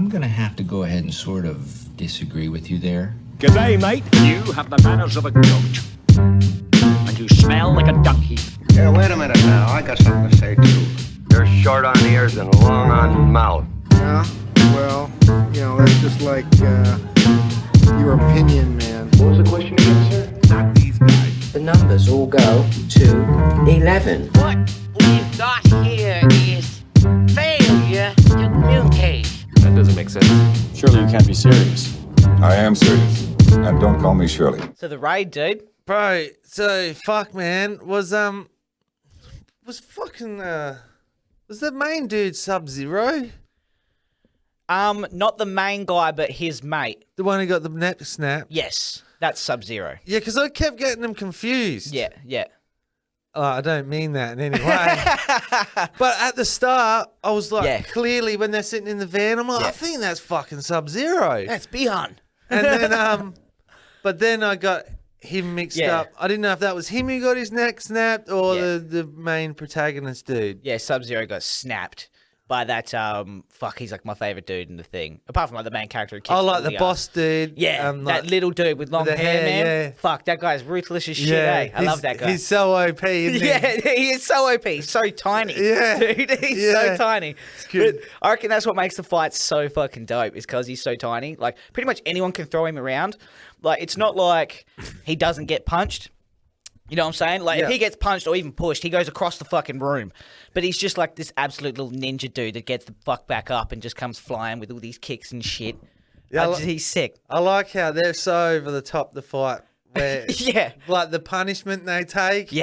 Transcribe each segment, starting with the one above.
I'm gonna have to go ahead and sort of disagree with you there. G'day, mate. You have the manners of a goat. And you smell like a donkey. Yeah, wait a minute now. I got something to say, too. You're short on ears and long on mouth. Yeah, well, that's just like your opinion, man. What was the question again, sir? Not these guys. The numbers all go to 11. What we've got here is failure to communicate. That doesn't make sense. Surely you can't be serious. I am serious. And don't call me Shirley. So the raid, dude. Bro, so fuck, man, was the main dude Sub-Zero? Not the main guy, but his mate. The one who got the neck snap? Yes, that's Sub-Zero. Yeah, because I kept getting them confused. Yeah. Oh, I don't mean that in any way. But at the start, I was like, clearly when they're sitting in the van, I'm like, I think that's fucking Sub-Zero. That's Bihan. And then, but then I got him mixed up. I didn't know if that was him who got his neck snapped or the main protagonist dude. Yeah, Sub-Zero got snapped by that, he's like my favourite dude in the thing. Apart from like the main character who kicks the boss dude. Yeah, that little dude with long hair, man. Yeah. Fuck, that guy's ruthless as shit, eh? I love that guy. He's so OP, isn't he? Yeah, he is so OP. He's so tiny. Yeah. Dude, he's so tiny. But I reckon that's what makes the fight so fucking dope is because he's so tiny. Like, pretty much anyone can throw him around. Like, it's not like he doesn't get punched. You know what I'm saying? Like, if he gets punched or even pushed, he goes across the fucking room. But he's just like this absolute little ninja dude that gets the fuck back up and just comes flying with all these kicks and shit. Yeah, he's sick. I like how they're so over the top, the fight. Where, like, the punishment they take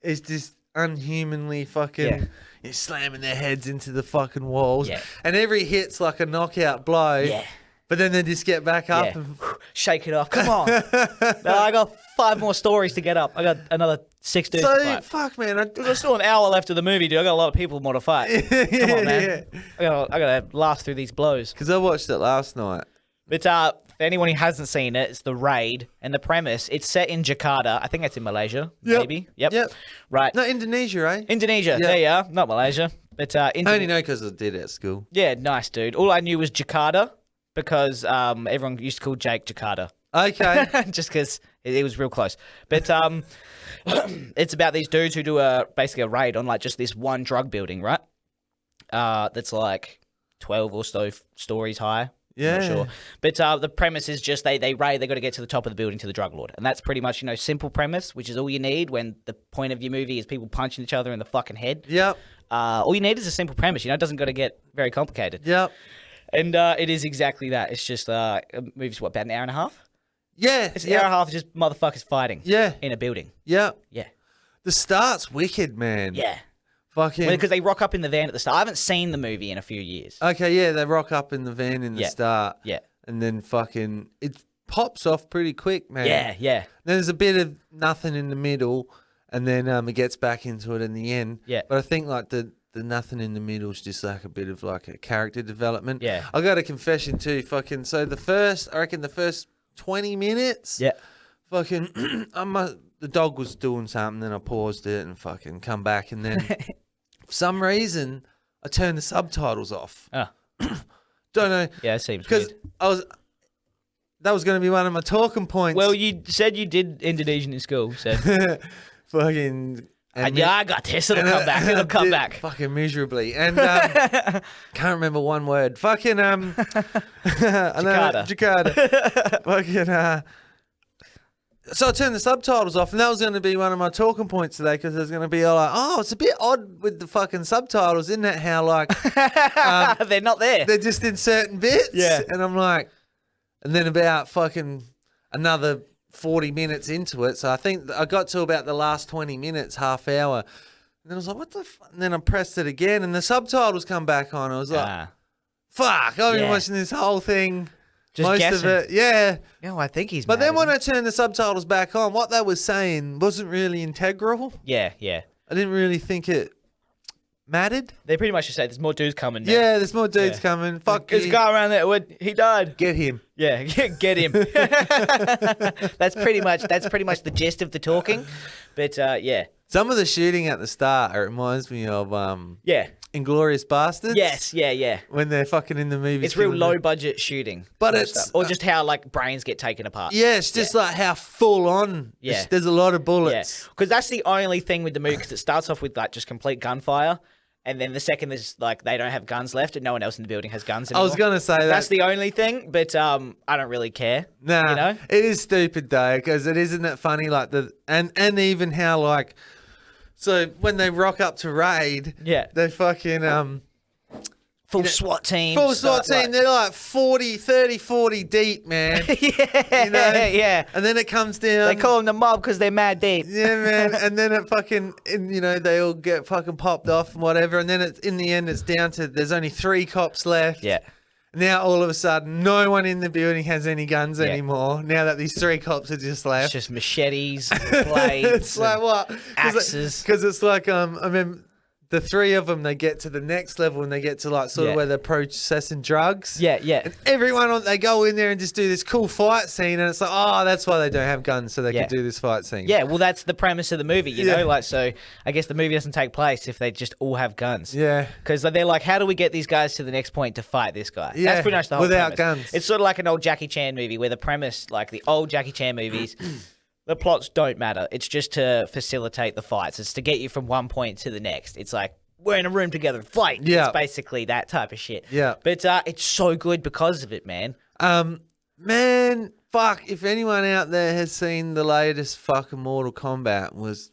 is just unhumanly fucking... You're slamming their heads into the fucking walls. Yeah. And every hit's like a knockout blow. Yeah. But then they just get back up and shake it off. Come on. No, I got 5 more stories to get up. I got another 6 dudes to fight. Fuck, man. There's still an hour left of the movie, dude. I got a lot of people more to fight. Come on, man. I got to last through these blows. Because I watched it last night. But for anyone who hasn't seen it, it's The Raid. And the premise, it's set in Jakarta. I think that's in Malaysia, maybe. Yep. Right. No, Indonesia, eh? Indonesia. There you are. Not Malaysia. But I only know because I did it at school. Yeah, nice, dude. All I knew was Jakarta. Because everyone used to call Jake Jakarta. Okay. Just because it was real close. But it's about these dudes who do basically a raid on like just this one drug building, right? That's like 12 or so stories high. Yeah. I'm not sure. But the premise is just they raid, they got to get to the top of the building to the drug lord. And that's pretty much, simple premise, which is all you need when the point of your movie is people punching each other in the fucking head. Yep. All you need is a simple premise, it doesn't got to get very complicated. Yep. And it is exactly that. It's just a movie's about an hour and a half? Yeah. It's an hour and a half of just motherfuckers fighting. Yeah. In a building. Yeah. Yeah. The start's wicked, man. Yeah. Fucking. Because they rock up in the van at the start. I haven't seen the movie in a few years. Okay, yeah, they rock up in the van in the start. Yeah. And then fucking, it pops off pretty quick, man. Yeah. There's a bit of nothing in the middle, and then it gets back into it in the end. Yeah. But I think like the nothing in the middle is just like a bit of like a character development. Yeah. I got a confession too, fucking. So the first 20 minutes. Yeah. Fucking, the dog was doing something, then I paused it and fucking come back, and then for some reason I turned the subtitles off. Oh. Don't know. Yeah, it seems weird. Because that was going to be one of my talking points. Well, you said you did Indonesian in school, so fucking. I got this. It'll come back. It'll come back. Fucking miserably. And can't remember one word. Fucking Jakarta. Fucking so I turned the subtitles off, and that was going to be one of my talking points today, because there's going to be like, it's a bit odd with the fucking subtitles, isn't it? How like they're not there. They're just in certain bits. Yeah. And I'm like, and then about fucking another 40 minutes into it, so I think I got to about the last 20 minutes, half hour, and then I was like, what the fuck? And then I pressed it again, and the subtitles come back on. I was like, fuck, I've been watching this whole thing. Just most guessing. of it, yeah. No, I think he's. But mad, then when I turned the subtitles back on, what they were saying wasn't really integral. Yeah. I didn't really think it mattered. They pretty much just say there's more dudes coming. Now. Yeah, there's more dudes coming. Fuck, there's a guy around there. He died. Get him. Yeah, get him. That's pretty much the gist of the talking. But yeah. Some of the shooting at the start, it reminds me of Inglorious Bastards. Yes, yeah. When they're fucking in the movie. It's real low budget shooting. But sort of it's- stuff. Or just how like brains get taken apart. Yeah, it's just like how full on. Yeah. There's a lot of Yeah, bullets. because that's the only thing with the movie. Because it starts off with like just complete gunfire, and then the second there's like they don't have guns left, and no one else in the building has guns anymore. I was gonna say that. That's the only thing, but I don't really care. Nah, you know? it is stupid though, because isn't it funny? Like and even how like, so when they rock up to raid, Yeah. they fucking Full SWAT team. full SWAT stuff, team. They're like 40 deep, man. yeah, You know? yeah. And then it comes down. They call them the mob because they're mad deep. Yeah, man. And then it fucking, they all get fucking popped off and whatever. And then in the end, it's down to there's only 3 cops left. Yeah. Now all of a sudden, no one in the building has any guns anymore. Now that these 3 cops are just left, It's just machetes, blades. it's like what axes. Because it's like I mean, the 3 of them, they get to the next level and they get to like sort of where they're processing drugs. Yeah. And everyone they go in there and just do this cool fight scene, and it's like, oh, that's why they don't have guns, so they can do this fight scene. Yeah, well, that's the premise of the movie, you know? Like, so I guess the movie doesn't take place if they just all have guns. Yeah. Because they're like, how do we get these guys to the next point to fight this guy? Yeah, That's pretty much the whole without premise. guns. It's sort of like an old Jackie Chan movie where the premise, like the old Jackie Chan movies, the plots don't matter. It's just to facilitate the fights. It's to get you from one point to the next. It's like, we're in a room together, fight. Yeah. It's basically that type of shit. Yeah. But it's so good because of it, man. Man, fuck, if anyone out there has seen the latest fucking Mortal Kombat, was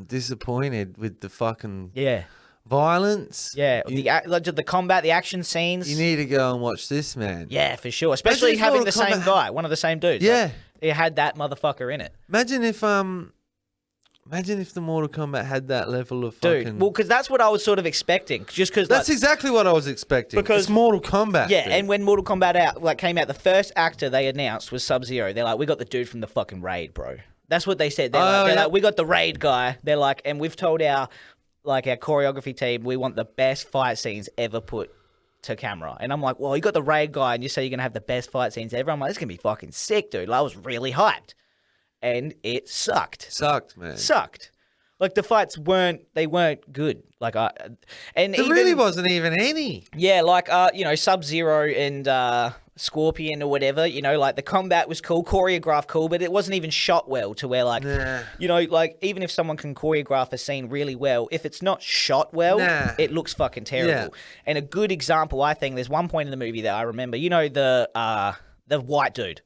disappointed with the fucking Yeah. violence. Yeah. The combat, the action scenes. You need to go and watch this, man. Yeah, for sure. Especially Imagine if having the Mortal same Kombat- guy, one of the same dudes. Yeah. Like, it had that motherfucker in it. Imagine if the Mortal Kombat had that level of Dude, fucking... well, because that's what I was sort of expecting. Just because That's exactly what I was expecting. Because- It's Mortal Kombat. yeah, dude. and when Mortal Kombat came out, the first actor they announced was Sub-Zero. They're like, we got the dude from the fucking Raid, bro. That's what they said. They're, like, we got the Raid guy. They're like, and we've told our choreography team we want the best fight scenes ever put to camera. And I'm like, well, you got the Raid guy, and you say you're gonna have the best fight scenes ever. I'm like, this is gonna be fucking sick, dude. Like, I was really hyped, and it sucked. Sucked, man. Sucked. Like the fights weren't good. Like and There really wasn't even any. Yeah, like Sub-Zero and Scorpion or whatever, like the combat was cool, choreographed cool, but it wasn't even shot well to where like like even if someone can choreograph a scene really well, if it's not shot well, it looks fucking terrible. Yeah. And a good example, I think, there's one point in the movie that I remember, the white dude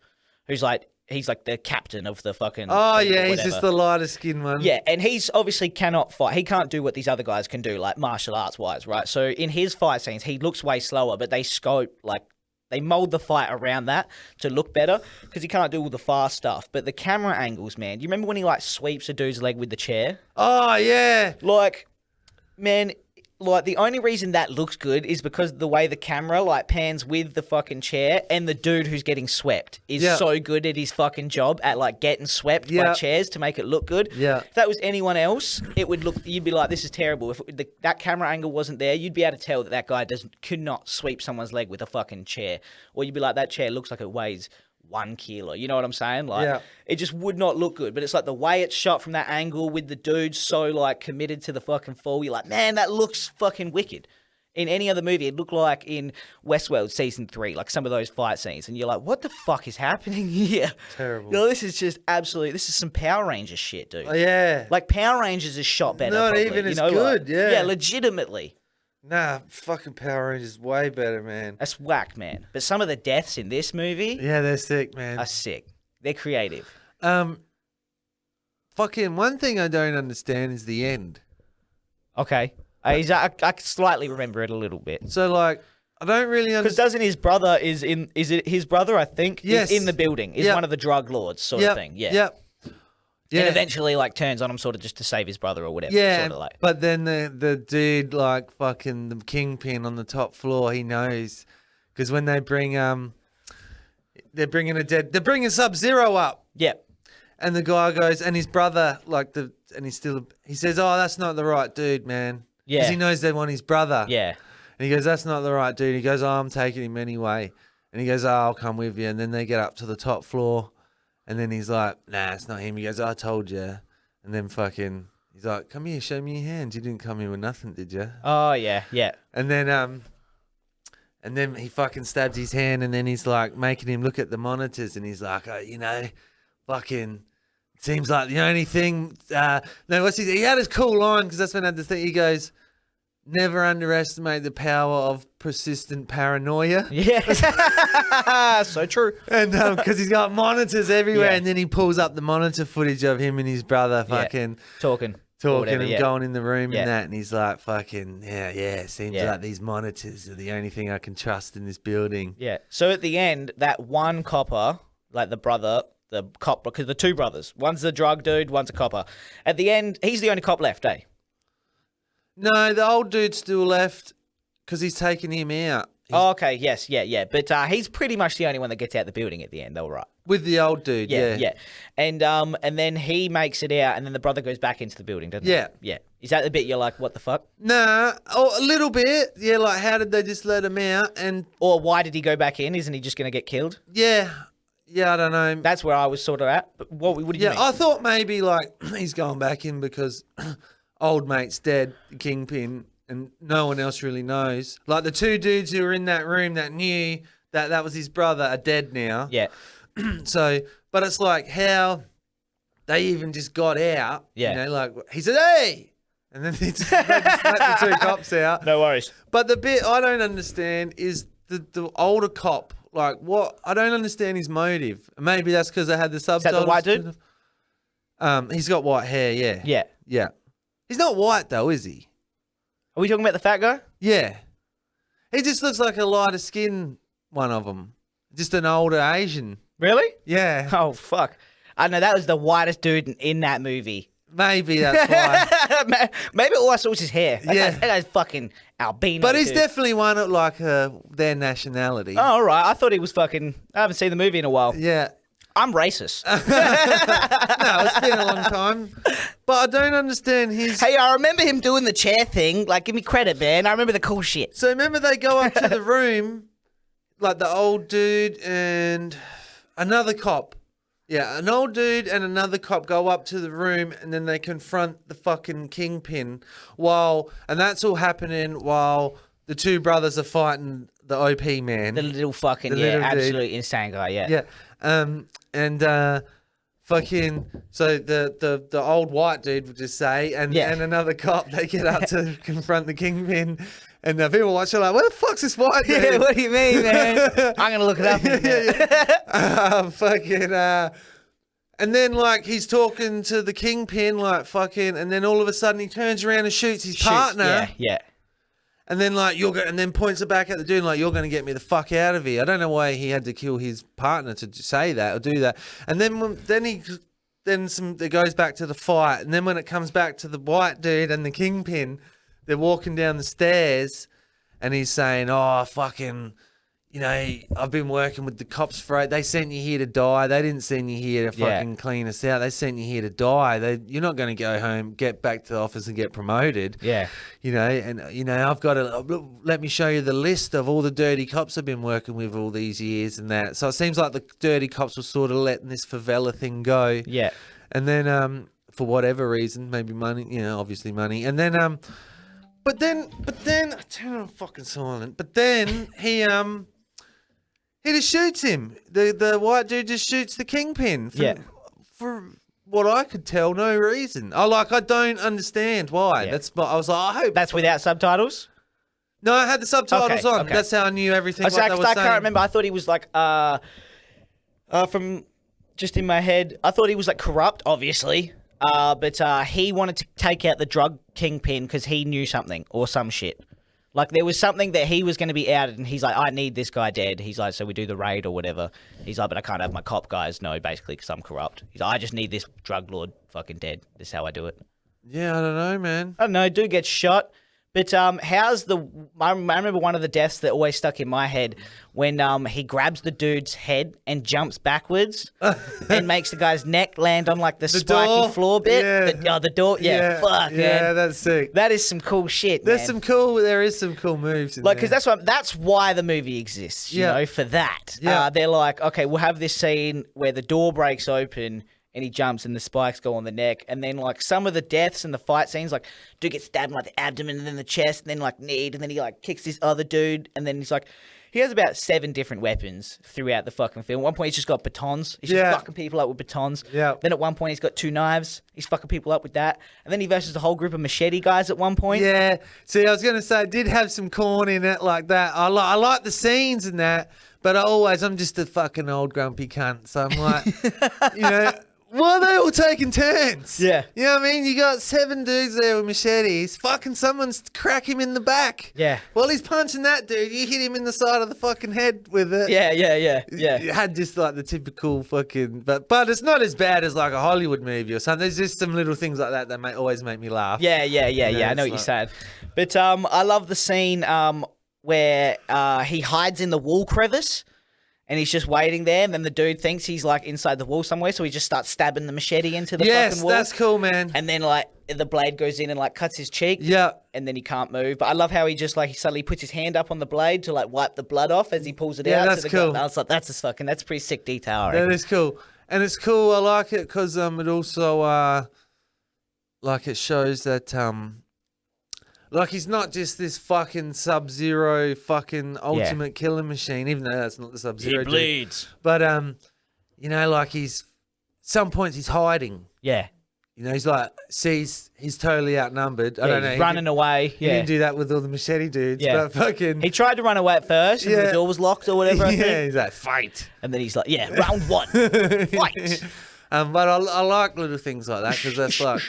who's like he's like the captain of the fucking... Oh, thing or yeah, he's whatever. just the lighter skinned one. Yeah, and he's obviously cannot fight. He can't do what these other guys can do, like martial arts wise, right? So in his fight scenes, he looks way slower, but they they mold the fight around that to look better because he can't do all the fast stuff. But the camera angles, man, do you remember when he like sweeps a dude's leg with the chair? Oh, yeah. Like, man... Like, the only reason that looks good is because the way the camera, like, pans with the fucking chair and the dude who's getting swept is so good at his fucking job at, like, getting swept by chairs to make it look good. Yeah. If that was anyone else, you'd be like, this is terrible. If that camera angle wasn't there, you'd be able to tell that guy could not sweep someone's leg with a fucking chair. Or you'd be like, that chair looks like it weighs 1 kilo. You know what I'm saying? Like, it just would not look good. But it's like the way it's shot from that angle with the dude so like committed to the fucking fall. You're like, man, that looks fucking wicked. In any other movie, it'd look like in Westworld season 3, like some of those fight scenes, and you're like, what the fuck is happening here? Terrible. This is just absolutely. This is some Power Rangers shit, dude. Oh, yeah. Like Power Rangers is shot better. Not probably, even as like- good, yeah. Yeah, legitimately. Nah, fucking Power Rangers way better, man. That's whack, man. But some of the deaths in this movie Yeah, they're sick, man. are sick. They're creative. Fucking one thing I don't understand is the end. Okay. I slightly remember it a little bit. So, like, I don't really Because understand. doesn't his brother is it his brother, I think? Yes. Is in the building. Is one of the drug lords sort of thing. Yeah. Yep. Yeah. And eventually, like, turns on him sort of just to save his brother or whatever. Yeah, Sort of like. but then the dude, like, fucking the kingpin on the top floor, he knows. Because when they bring, they're bringing Sub-Zero up. Yep. And the guy goes, and his brother, he says, oh, that's not the right dude, man. Yeah. Because he knows they want his brother. Yeah. And he goes, that's not the right dude. He goes, oh, I'm taking him anyway. And he goes, oh, I'll come with you. And then they get up to the top floor. And then he's like, nah, it's not him. He goes, I told you. And then fucking, He's like, come here, show me your hands. You didn't come here with nothing, did you? Oh, yeah, yeah. And then he fucking stabs his hand, and then he's like making him look at the monitors, and he's like, fucking seems like the only thing. No, he had his cool line because that's when I had the thing. He goes, never underestimate the power of persistent paranoia. Yeah. So true. And because he's got monitors everywhere, Yeah. and then he pulls up the monitor footage of him and his brother fucking talking talking whatever, and going in the room Yeah. and that, and he's like, fucking, it seems Yeah. like these monitors are the only thing I can trust in this building. Yeah. So at the end, that one copper, like the brother, the cop, because the two brothers, one's the drug dude, one's a copper. At the end, he's the only cop left, eh? No, the old dude's still left because he's taking him out. Oh, okay. Yes. Yeah. Yeah. But he's pretty much the only one that gets out the building at the end. Though, right? With the old dude, Yeah. yeah. Yeah. And then he makes it out, and then the brother goes back into the building, doesn't Yeah. he? Yeah. Is that the bit you're like, what the fuck? Nah, a little bit. Yeah, like how did they just let him out? And Or why did he go back in? Isn't he just going to get killed? yeah, I don't know. That's where I was sort of at. But what do you Yeah, mean? I thought maybe like he's going back in because old mate's dead, the kingpin, and no one else really knows. Like the two dudes who were in that room that knew that was his brother are dead now. Yeah. So, but it's like how they even just got out. Yeah. You know, like he said, "Hey," and then they just let the two cops out. No worries. But the bit I don't understand is the older cop. Like what? I don't understand his motive. Maybe that's because I had the subtitles. the white dude? He's got white hair. Yeah. Yeah. Yeah. He's not white though, is he? Are we talking about the fat guy? Yeah. He just looks like a lighter skin one of them. Just an older Asian. Really? Yeah. Oh, fuck. I know, that was the whitest dude in that movie. Maybe that's why. Maybe all I saw was his hair. Yeah. That guy's fucking albino. But he's dude. definitely one of like their nationality. Oh, all right. I thought he was fucking... I haven't seen the movie in a while. Yeah. I'm racist. No, it's been a long time. But I don't understand his... Hey, I remember him doing the chair thing. Like, give me credit, man. I remember the cool shit. So remember they go up to the room, like the old dude and another cop. Yeah, an old dude and another cop go up to the room and then they confront the fucking kingpin and that's all happening while the two brothers are fighting the OP man. The little fucking, The little dude. absolute insane guy, yeah. Yeah. Fucking so the old white dude would just say and another cop, they get up to confront the kingpin and people watching like, where the fuck's this white dude? Yeah, what do you mean, man? I'm gonna look it up. And then like he's talking to the kingpin like fucking, and then all of a sudden he turns around and shoots his partner. Yeah. And then like and then points it back at the dude like, you're gonna get me the fuck out of here. I don't know why he had to kill his partner to say that or do that. And then it goes back to the fight, and then when it comes back to the white dude and the kingpin, they're walking down the stairs, and he's saying, "Oh, fucking, you know, I've been working with the cops for it. They sent you here to die. They didn't send you here to fucking clean us out. They sent you here to die. You're not going to go home, get back to the office and get promoted." Yeah. You know, and, you know, I've got to, let me show you the list of all the dirty cops I've been working with all these years and that. So it seems like the dirty cops were sort of letting this favela thing go. Yeah. And then, for whatever reason, maybe money, you know, obviously money. And then, but then, I turn on fucking silent. But then he just shoots him. The white dude just shoots the kingpin. For what I could tell, no reason. I don't understand why. Yeah. That's what I was like. I hope That's without subtitles? No, I had the subtitles on. Okay. That's how I knew everything. I What they were saying. can't remember. I thought he was like, from just in my head, I thought he was like corrupt, obviously. But he wanted to take out the drug kingpin because he knew something or some shit. Like there was something that he was going to be outed, and he's like, I need this guy dead. He's like, so we do the raid or whatever. He's like, but I can't have my cop guys know, basically, because I'm corrupt. He's like, I just need this drug lord fucking dead. This is how I do it. Yeah, I don't know, man. I don't know. Dude gets shot. But how's I remember one of the deaths that always stuck in my head when he grabs the dude's head and jumps backwards and makes the guy's neck land on like the spiky door? floor bit. Yeah. The door. Yeah, fuck, man. Yeah, that's sick. That is some cool shit, There man. is some cool moves in Like, there. because that's why the movie exists, you know, for that. Yeah. They're like, okay, we'll have this scene where the door breaks open and he jumps and the spikes go on the neck. And then like some of the deaths in the fight scenes, like dude gets stabbed in like the abdomen and then the chest and then like knee, and then he like kicks this other dude, and then he's like, he has about 7 different weapons throughout the fucking film. At one point, he's just got batons. He's just fucking people up with batons. Yeah. Then at one point, he's got 2 knives. He's fucking people up with that. And then he versus a whole group of machete guys at one point. Yeah. See, I was going to say, it did have some corn in it like that. I like the scenes and that, but I'm just a fucking old grumpy cunt. So I'm like, you know, why are they all taking turns? Yeah. You know what I mean? You got 7 dudes there with machetes. Fucking someone's crack him in the back. Yeah. While he's punching that dude, you hit him in the side of the fucking head with it. Yeah. It had just like the typical fucking, but it's not as bad as like a Hollywood movie or something. There's just some little things like that always make me laugh. Yeah. I know what you're saying. But I love the scene where he hides in the wall crevice. And he's just waiting there, and then the dude thinks he's like inside the wall somewhere, so he just starts stabbing the machete into the fucking wall. Yes, that's cool, man. And then like the blade goes in and like cuts his cheek. Yeah. And then he can't move. But I love how he just like he suddenly puts his hand up on the blade to like wipe the blood off as he pulls it out. Yeah, that's to the cool. gun. I was like, that's a pretty sick detail. I That reckon. is cool, and it's cool. I like it because it also like it shows that like he's not just this fucking Sub-Zero fucking ultimate killer machine, even though that's not the Sub-Zero. He bleeds. But you know, like some points he's hiding. Yeah. You know, he's like sees he's totally outnumbered. I don't know. He's running away. He didn't do that with all the machete dudes. Yeah. But fucking. He tried to run away at first, and the door was locked or whatever. I think. Yeah, he's like fight. And then he's like, yeah, round 1, fight. But I like little things like that because that's like.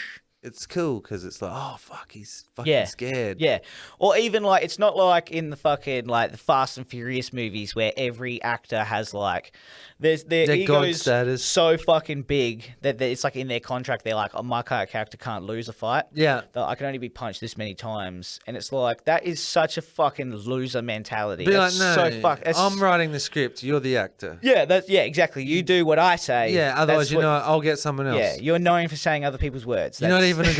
It's cool because it's like, oh fuck, he's fucking scared. Yeah, or even like it's not like in the fucking like the Fast and Furious movies where every actor has like their god egos status. so fucking big that it's like in their contract they're like, oh, my character can't lose a fight. Yeah, I can only be punched this many times, and it's like that is such a fucking loser mentality. Be That's like, no, so I'm writing the script. You're the actor. Yeah, exactly. You do what I say. Yeah, otherwise I'll get someone else. Yeah, you're known for saying other people's words. You're not even a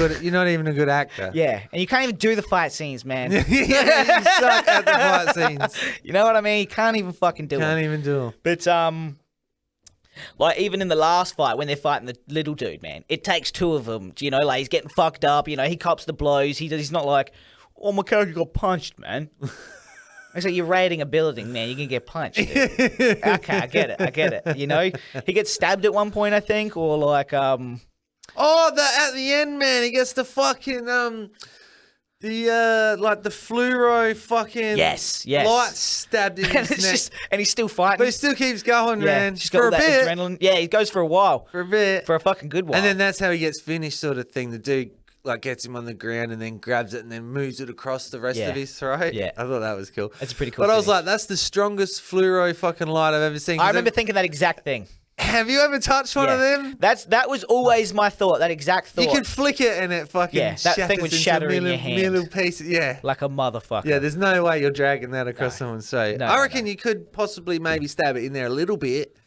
good actor. Yeah, and you can't even do the fight scenes, man. Yeah, you suck at the fight scenes. You know what I mean? You can't even fucking do it. Can't even do it. But like even in the last fight when they're fighting the little dude, man, it takes 2 of them. You know, like he's getting fucked up. You know, he cops the blows. He's not like, oh, my character got punched, man. It's like you're raiding a building, man. You can get punched. Dude. Okay, I get it. You know, he gets stabbed at one point, I think, or like Oh, at the end, man, he gets the fucking like the fluoro fucking light stabbed in his neck. And he's still fighting. But he still keeps going, man. Just For got a that bit. adrenaline. Yeah, he goes for a while. For a bit. For a fucking good while. And then that's how he gets finished, sort of thing. The dude like gets him on the ground and then grabs it and then moves it across the rest of his throat. Yeah. I thought that was cool. That's a pretty cool But I was finish. like, that's the strongest fluoro fucking light I've ever seen. I remember thinking that exact thing. Have you ever touched one of them? That was always my thought. That exact thought. You can flick it and it fucking that thing would shatter in your hand. Little pieces. Yeah. Like a motherfucker. Yeah, there's no way you're dragging that across someone's throat. No, I reckon you could possibly maybe stab it in there a little bit,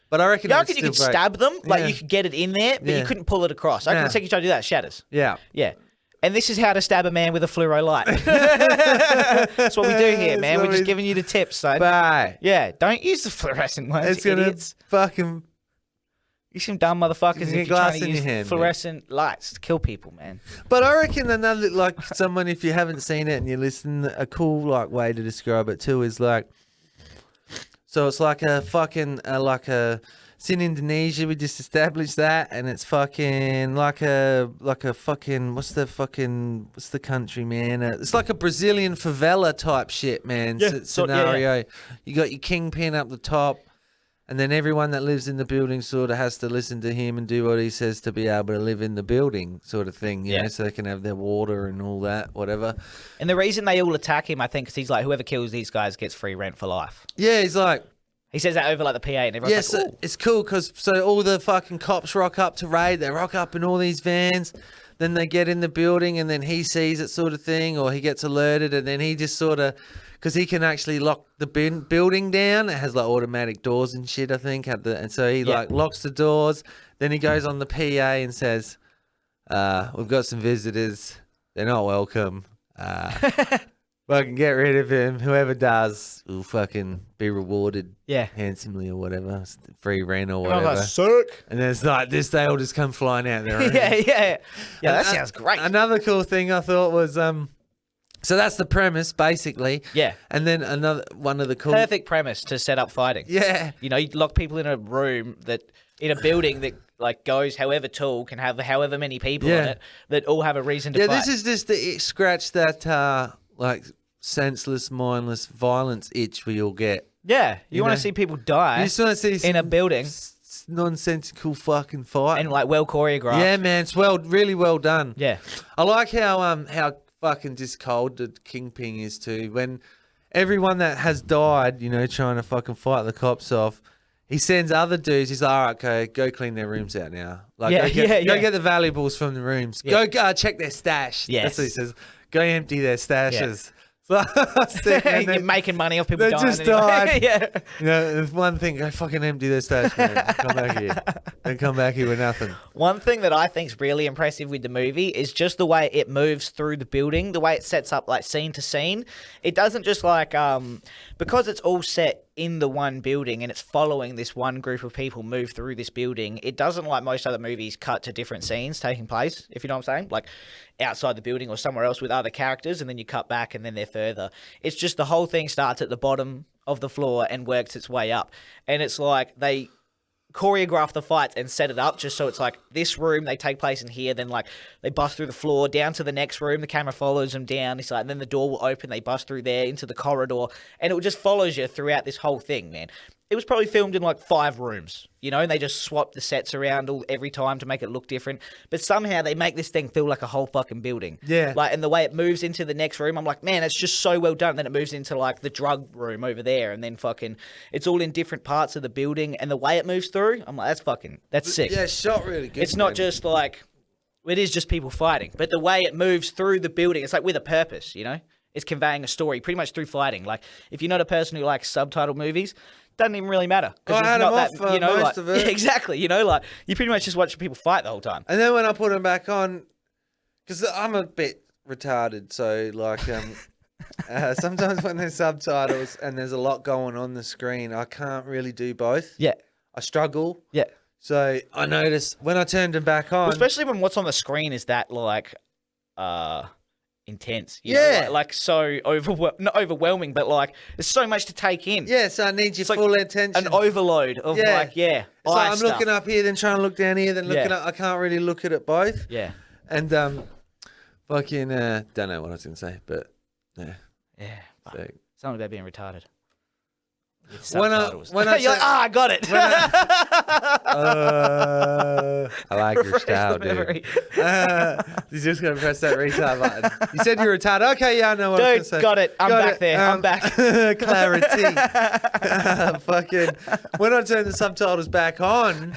but I reckon I it would reckon you could still break. stab them. Like Yeah. you could get it in there, but Yeah. you couldn't pull it across. I reckon the second you try to do that, it shatters. Yeah. Yeah. And this is how to stab a man with a fluoro light. That's what we do here, man. We're just giving you the tips, son. Bye. Yeah, don't use the fluorescent ones, It's gonna idiots. fucking. You some dumb motherfuckers Get if you're glass trying to in use your hand, fluorescent lights to kill people, man. But I reckon another like someone if you haven't seen it and you listen, a cool like way to describe it too is like. So it's like a fucking it's in Indonesia. We just established that, and it's fucking like a fucking what's the country, man? It's like a Brazilian favela type shit, man. Yeah, Scenario. You got your kingpin up the top, and then everyone that lives in the building sort of has to listen to him and do what he says to be able to live in the building, sort of thing. You know, so they can have their water and all that, whatever. And the reason they all attack him, I think, is he's like, whoever kills these guys gets free rent for life. Yeah, he's like. He says that over like the PA, and everyone's like, it's cool because all the fucking cops rock up to raid. They rock up in all these vans. Then they get in the building, and then he sees it, sort of thing, or he gets alerted, and then he just sort of, because he can actually lock the building down. It has like automatic doors and shit, I think. And so he like locks the doors. Then he goes on the PA and says, "We've got some visitors. They're not welcome. fucking get rid of him. Whoever does will fucking be rewarded Yeah. handsomely or whatever. Free rent or And I whatever. was like, sick. And then it's like this, they all just come flying out there. Yeah, that sounds great. Another cool thing I thought was, so that's the premise basically. Yeah. And then another one of the cool. Perfect premise to set up fighting. Yeah. You know, you lock people in a room in a building that like goes however tall, can have however many people in it, that all have a reason to fight. This is just to scratch that like senseless, mindless violence itch we all get. Yeah, you want know? to see people die You just want to see in a building nonsensical fucking fight. and like well choreographed. Yeah, man, it's really well done. Yeah. I like how fucking just cold the Kingpin is too. When everyone that has died, you know, trying to fucking fight the cops off, he sends other dudes. He's like, all right, okay, go clean their rooms out now. Like, go get the valuables from the rooms. Yeah. Go check their stash. Yes. That's what he says. Go empty their stashes. So, You're making money off people they dying. just anyway. died. Yeah. You know, there's one thing. Go fucking empty their stash, man. Come back here. Don't come back here with nothing. One thing that I think's really impressive with the movie is just the way it moves through the building, the way it sets up like scene to scene. It doesn't just like because it's all set in the one building and it's following this one group of people move through this building. It doesn't like most other movies cut to different scenes taking place, if you know what I'm saying, like outside the building or somewhere else with other characters, and then you cut back and then they're further. It's just the whole thing starts at the bottom of the floor and works its way up, and it's like they choreograph the fights and set it up just so it's like this room, they take place in here, then like they bust through the floor down to the next room, the camera follows them down, it's like, and then the door will open, they bust through there into the corridor, and it just follows you throughout this whole thing, man. It was probably filmed in like 5 rooms, you know, and they just swapped the sets around every time to make it look different. But somehow they make this thing feel like a whole fucking building. Yeah. Like, and the way it moves into the next room, I'm like, man, it's just so well done. Then it moves into like the drug room over there, and then fucking, it's all in different parts of the building, and the way it moves through, I'm like, that's sick. Yeah, shot really good. It's not just like, it is just people fighting, but the way it moves through the building, it's like with a purpose, you know? It's conveying a story pretty much through fighting. Like, if you're not a person who likes subtitled movies, doesn't even really matter. I had them off most of it. Yeah, exactly. You know, like, you pretty much just watch people fight the whole time. And then when I put them back on, because I'm a bit retarded, so like sometimes when there's subtitles and there's a lot going on the screen, I can't really do both. Yeah. I struggle. Yeah. So I noticed when I turned them back on. Well, especially when what's on the screen is that, like, intense. You know? Like so not overwhelming, but like there's so much to take in. Yeah, so I need your It's like full attention. An overload of It's like I'm stuff. looking up here, then trying to look down here, then looking up. I can't really look at it both. Yeah. And fucking don't know what I was gonna say, but yeah. Yeah. So, Something about being retarded. With When subtitles. I You're like, I got it. I like your Refresh style, the dude. memory. He's just gonna press that restart button. You said you're retarded. Okay, yeah, I know what I was Dude, gonna say. got it. I'm Got back it. there. I'm back. Clarity. Fucking. When I turned the subtitles back on,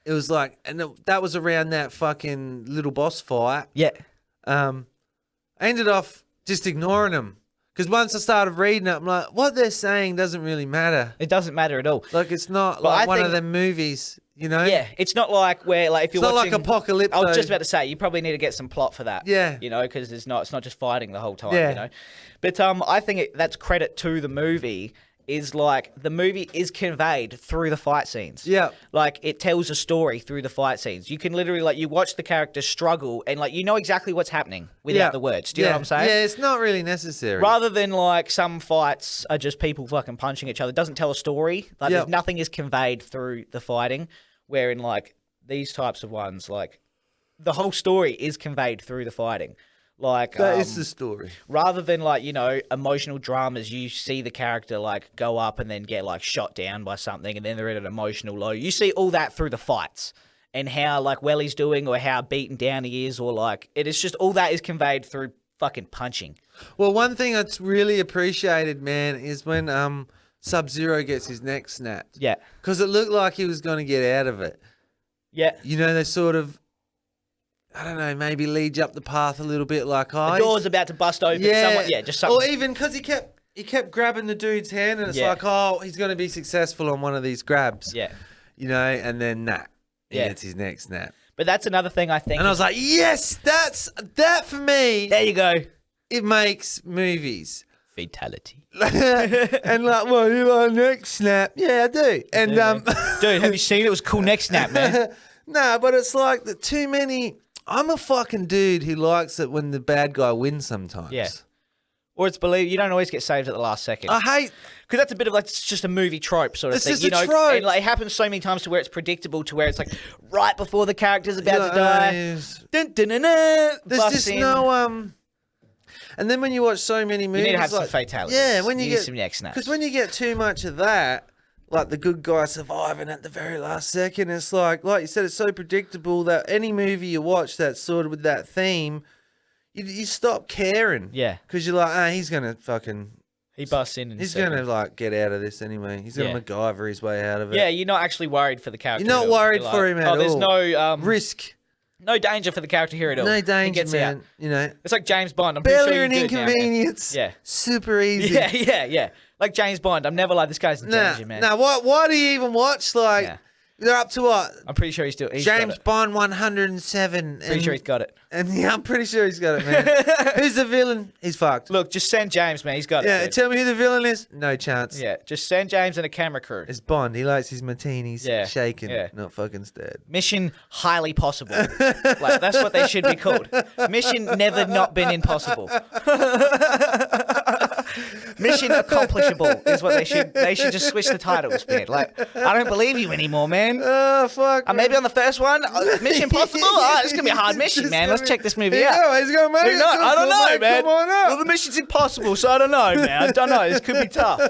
it was like, and that was around that fucking little boss fight. Yeah. I ended off just ignoring them. Because once I started reading it, I'm like, what they're saying doesn't really matter. It doesn't matter at all. Like, it's not But like I one think- of them movies, you know? Yeah, it's not like where, like, if you're It's not watching... like Apocalypto. I was just about to say, you probably need to get some plot for that. Yeah. You know, because it's not just fighting the whole time, Yeah. you know? But I think that's credit to the movie, is like, the movie is conveyed through the fight scenes. Yeah. Like, it tells a story through the fight scenes. You can literally, like, you watch the characters struggle, and, like, you know exactly what's happening without the words. Do you know what I'm saying? Yeah, it's not really necessary. Rather than like some fights are just people fucking punching each other, it doesn't tell a story. Like there's nothing is conveyed through the fighting. Wherein like these types of ones, like the whole story is conveyed through the fighting. Like That is the story. Rather than like, you know, emotional dramas, you see the character like go up and then get like shot down by something, and then they're at an emotional low. You see all that through the fights. And how like well he's doing, or how beaten down he is, or like it is just all that is conveyed through fucking punching. Well, one thing that's really appreciated, man, is when Sub-Zero gets his neck snapped. Yeah. Because it looked like he was going to get out of it. Yeah. You know, they sort of, I don't know, maybe lead you up the path a little bit, like, The door's about to bust open. Just something. Or even because he kept grabbing the dude's hand, and it's like, oh, he's going to be successful on one of these grabs. Yeah. You know, and then he Yeah. gets his neck snapped. But that's another thing I think. And I was like, yes, that's that for me. There you go. it makes movies. Fatality. And like, well, you like neck snap? Yeah, I do. And Dude, have you seen it? It was cool neck snap, man. no, but it's like the too many. I'm a fucking dude who likes it when the bad guy wins sometimes. Yeah. Or it's believe you don't always get saved at the last second. I hate because that's a bit of like it's just a movie trope sort of It's thing. just You a know, trope. and like it happens so many times to where it's predictable to where it's like right before the character's about to die. Dun, dun, dun, dun, There's bust just in. no And then when you watch so many movies, You need to have like, some fatalities. Yeah, when you need get some neck snaps. because when you get too much of that, like the good guy surviving at the very last second, it's like you said, it's so predictable that any movie you watch that's sort of with that theme, you stop caring. Yeah. Because you're like, he's gonna fucking. He busts in. He's gonna like get out of this anyway. He's gonna MacGyver his way out of it. Yeah, you're not actually worried for the character. You're not at all. worried You're for like, him at all. There's no risk. No danger for the character here at all. No He danger, gets man. out. You know, It's like James Bond. I'm pretty barely sure an you do it now, man. inconvenience. Yeah. Super easy. Yeah. Like James Bond. I'm never like this guy's in danger, man. Nah, why do you even watch? Like, they're up to what? I'm pretty sure he's James got it. Bond 107. Pretty sure he's got it. And yeah, I'm pretty sure he's got it, man. Who's the villain? He's fucked. Look, just send James, man. He's got it. Yeah, dude. tell me who the villain is. No chance. Yeah, just send James and a camera crew. It's Bond. He likes his martinis shaken, not fucking stirred. Mission highly possible. Like that's what they should be called. Mission never not been impossible. Mission accomplishable is what they should. They should just switch the titles, man. Like I don't believe you anymore, man. Oh fuck. Maybe on the first one, Mission Possible. Oh, it's gonna be a hard mission, man. Let's check this movie out. He's going, mate. Maybe not. I don't know, man. Come on up. Well, the mission's impossible, so I don't know, man. I don't know. This could be tough.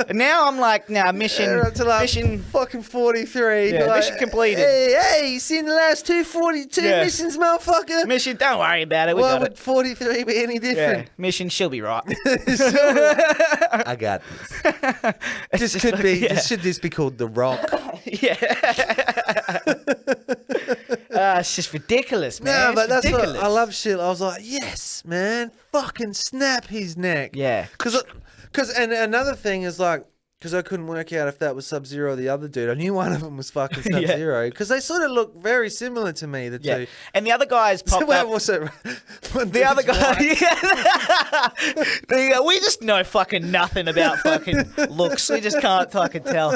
And now I'm like, mission. Up to like mission. fucking 43. Yeah, like, mission completed. Hey, you seen the last 242 missions, motherfucker? Mission. Don't worry about it. We Why got would it. 43 be any Yeah. different? Mission. She'll be right. I got this. Should this be called The Rock? It's just ridiculous, man. No, but that's ridiculous. what I love shit. I was like, yes, man, fucking snap his neck. Yeah. Because another thing is like, because I couldn't work out if that was Sub-Zero or the other dude. I knew one of them was fucking Sub-Zero because they sort of look very similar to me, the two. And the other guys popped up. The other guy, we just know fucking nothing about fucking looks. We just can't fucking tell.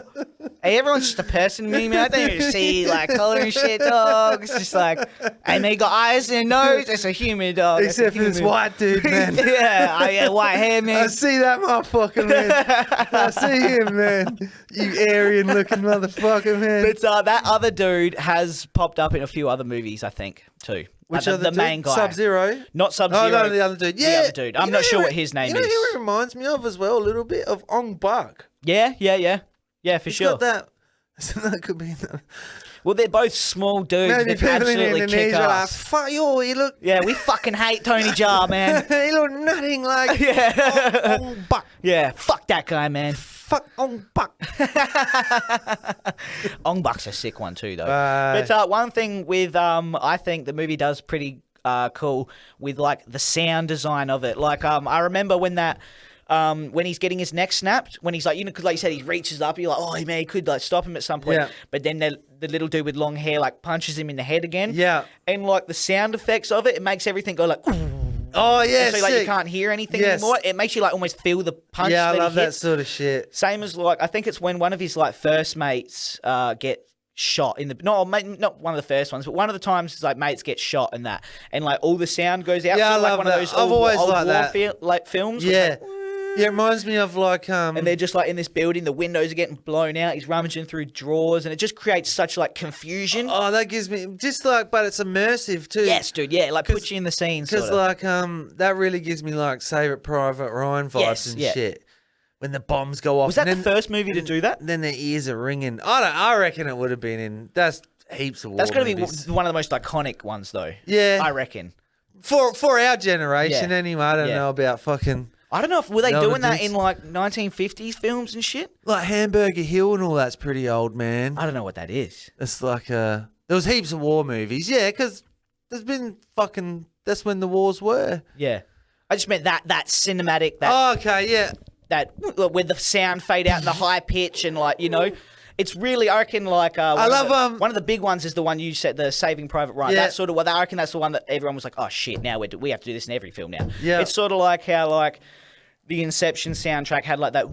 Hey, everyone's just a person to me, man. I don't even see like color and shit, dog. It's just like, hey, man, you got eyes and a nose. It's a human, dog. Except for this white dude, man. yeah, white hair, man. I see that motherfucker, man. I see him, man. You Aryan-looking motherfucker, man. But that other dude has popped up in a few other movies, I think, too. Which the other dude? main guy. Sub-Zero? Not Sub-Zero. Oh, no, the other dude. Yeah. The other dude. I'm not sure what his name you know is. who it reminds me of as well? A little bit of Ong Bak. Yeah, for He's sure. got that. So that could be... Well, they're both small dudes Maybe that people in absolutely kick Indonesia are like, ass. fuck you, he look... Yeah, we fucking hate Tony Jaa, man. he look nothing like Ong Bak. Yeah, fuck that guy, man. Fuck Ong Bak. Ong Bak's a sick one too, though. But one thing with, I think the movie does pretty cool with like the sound design of it. Like, I remember when that. When he's getting his neck snapped, when he's like, you know, because like you said, he reaches up, you're like, oh, man, he could like stop him at some point. Yeah. But then the little dude with long hair like punches him in the head again. Yeah. And like the sound effects of it, it makes everything go like, oh, yeah, so like you can't hear anything anymore. It makes you like almost feel the punch. Yeah, I love he that hits. sort of shit. Same as like, I think it's when one of his like first mates get shot in the not one of the first ones, but one of the times like mates get shot and that, and like all the sound goes out. Yeah, sort of I like love one that. of those I've old always war liked that. like films. Yeah. Like, Yeah, it reminds me of like and they're just like in this building, the windows are getting blown out. He's rummaging through drawers, and it just creates such like confusion. Oh, that gives me just like, but it's immersive too. Yes, dude. Yeah, like puts you in the scene. Because like that really gives me like Saving Private Ryan vibes and shit. When the bombs go off. Was that the first movie to do that? Then their ears are ringing. I reckon it would have been in. That's heaps of war That's going to be movies. one of the most iconic ones, though. Yeah, I reckon. For our generation, Yeah. anyway. I don't Yeah. know about fucking. I don't know if were they Melbourne doing that dudes. in like 1950s films and shit. Like Hamburger Hill and all that's pretty old, man. I don't know what that is. It's like there was heaps of war movies, yeah, because there's been fucking. That's when the wars were. Yeah, I just meant that cinematic. That Oh, okay, yeah. that with the sound fade out and the high pitch and like you know, It's really, I reckon, like one of the big ones is the one you said, the Saving Private Ryan. Yeah. That's sort of what I reckon. That's the one that everyone was like, oh shit, now we have to do this in every film now. Yeah. It's sort of like how like the Inception soundtrack had like that,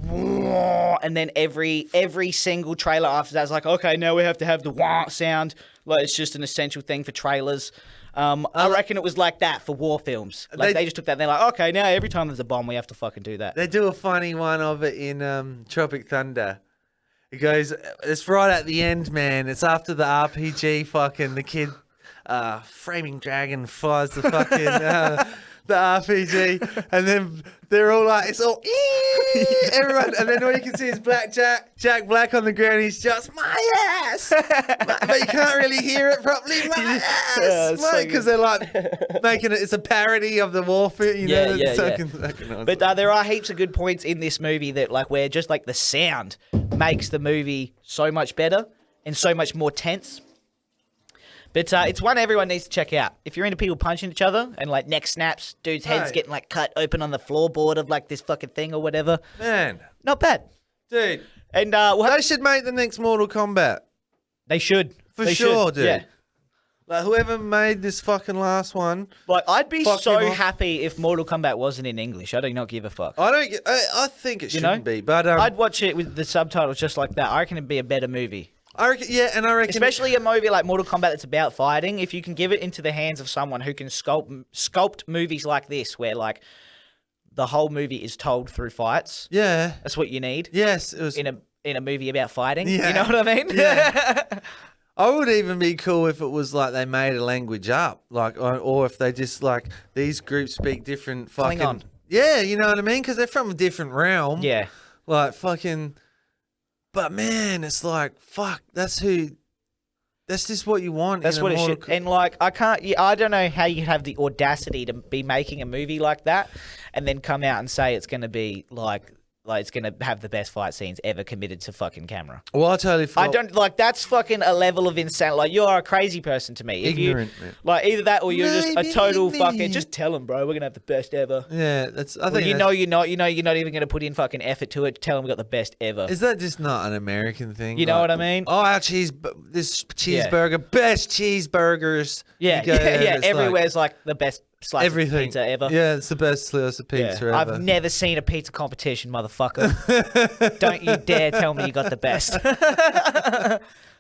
and then every single trailer after that's like, okay, now we have to have the wah sound. Like it's just an essential thing for trailers. I reckon it was like that for war films. Like they just took that and they're like, okay, now every time there's a bomb, we have to fucking do that. They do a funny one of it in Tropic Thunder. It goes, it's right at the end, man. It's after the RPG fucking, the kid, Framing Dragon fires the fucking, the RPG. And then they're all like, it's all, everyone. And then all you can see is Jack Black on the ground. He's just, my ass. But you can't really hear it properly. My ass. Because they're like making it, it's a parody of the warfare, you know. Yeah. But there are heaps of good points in this movie that like where just like the sound makes the movie so much better and so much more tense. But it's one everyone needs to check out. If you're into people punching each other and like neck snaps, dudes' heads getting like cut open on the floorboard of like this fucking thing or whatever. Man. Not bad. Dude. And they should make the next Mortal Kombat. They should. They sure, should. dude. Yeah. Like whoever made this fucking last one. Like I'd be so happy if Mortal Kombat wasn't in English. I do not give a fuck. I think it shouldn't be, but I'd watch it with the subtitles just like that. I reckon it'd be a better movie. I reckon especially a movie like Mortal Kombat that's about fighting. If you can give it into the hands of someone who can sculpt movies like this, where like the whole movie is told through fights. Yeah, that's what you need. Yes, it was in a movie about fighting. Yeah. You know what I mean? Yeah. I would even be cool if it was like they made a language up, like, or if they just like these groups speak different fucking. Klingon. Yeah, you know what I mean? Because they're from a different realm. Yeah. Like fucking. But man, it's like fuck. That's just what you want. That's what it should. And like, I don't know how you have the audacity to be making a movie like that, and then come out and say it's going to be like it's going to have the best fight scenes ever committed to fucking camera. Well, I totally forgot. I don't like that's fucking a level of insane. Like you're a crazy person to me. Ignorant, if you, man. Like either that or you're just a total maybe. fucking. Just tell them, bro. We're gonna have the best ever. Yeah, that's. I think well, you're not. You're not even gonna put in fucking effort to it. Tell them we got the best ever. Is that just not an American thing? You know what I mean? Oh, our this cheeseburger, best cheeseburgers. Yeah, yeah. Everywhere's like the best slice of pizza ever. Yeah, it's the best slice of pizza ever. I've never seen a pizza competition, motherfucker. Don't you dare tell me you got the best.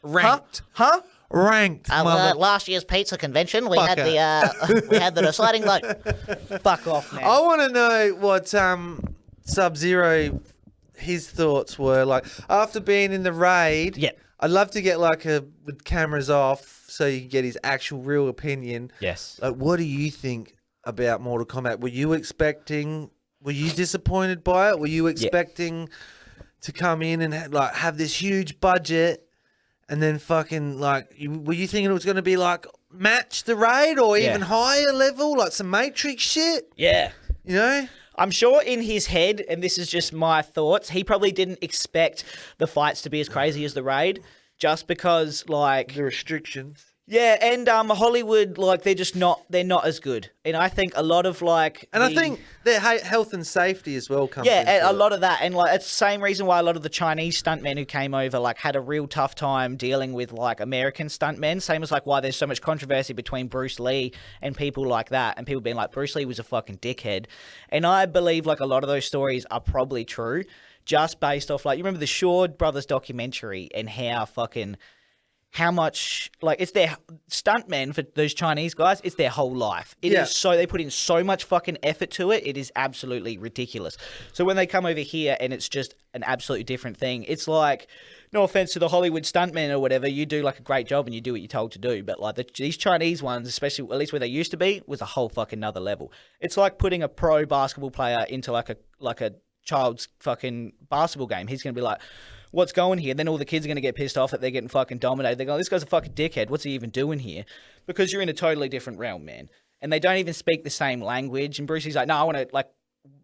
Ranked. Huh? Ranked. Last year's pizza convention, we had the deciding vote. Fuck off, man. I want to know what Sub-Zero his thoughts were like after being in the raid. Yeah. I'd love to get like with cameras off so you can get his actual real opinion. Yes. Like, what do you think about Mortal Kombat? Were you disappointed by it? Were you expecting to come in and have this huge budget and then fucking were you thinking it was going to be like match the raid or even higher level, like some Matrix shit? Yeah. You know? I'm sure in his head, and this is just my thoughts, he probably didn't expect the fights to be as crazy as the raid, just because like the restrictions. Yeah, and Hollywood, they're not as good, and I think a lot of I think their health and safety as well comes. Yeah, a lot of that, and it's the same reason why a lot of the Chinese stuntmen who came over had a real tough time dealing with American stuntmen. Same as why there's so much controversy between Bruce Lee and people like that, and people being like Bruce Lee was a fucking dickhead, and I believe a lot of those stories are probably true, just based off you remember the Shaw Brothers documentary and how much it's their stuntmen for those Chinese guys. It's their whole life. It is so they put in so much fucking effort to it. It is absolutely ridiculous. So when they come over here and it's just an absolutely different thing, it's no offense to the Hollywood stuntmen or whatever, you do a great job and you do what you're told to do. But these Chinese ones, especially at least where they used to be, was a whole fucking nother level. It's like putting a pro basketball player into a child's fucking basketball game. He's gonna be like, what's going here? Then all the kids are going to get pissed off that they're getting fucking dominated. They're going, this guy's a fucking dickhead. What's he even doing here? Because you're in a totally different realm, man. And they don't even speak the same language. And Brucey's like, no, I want to,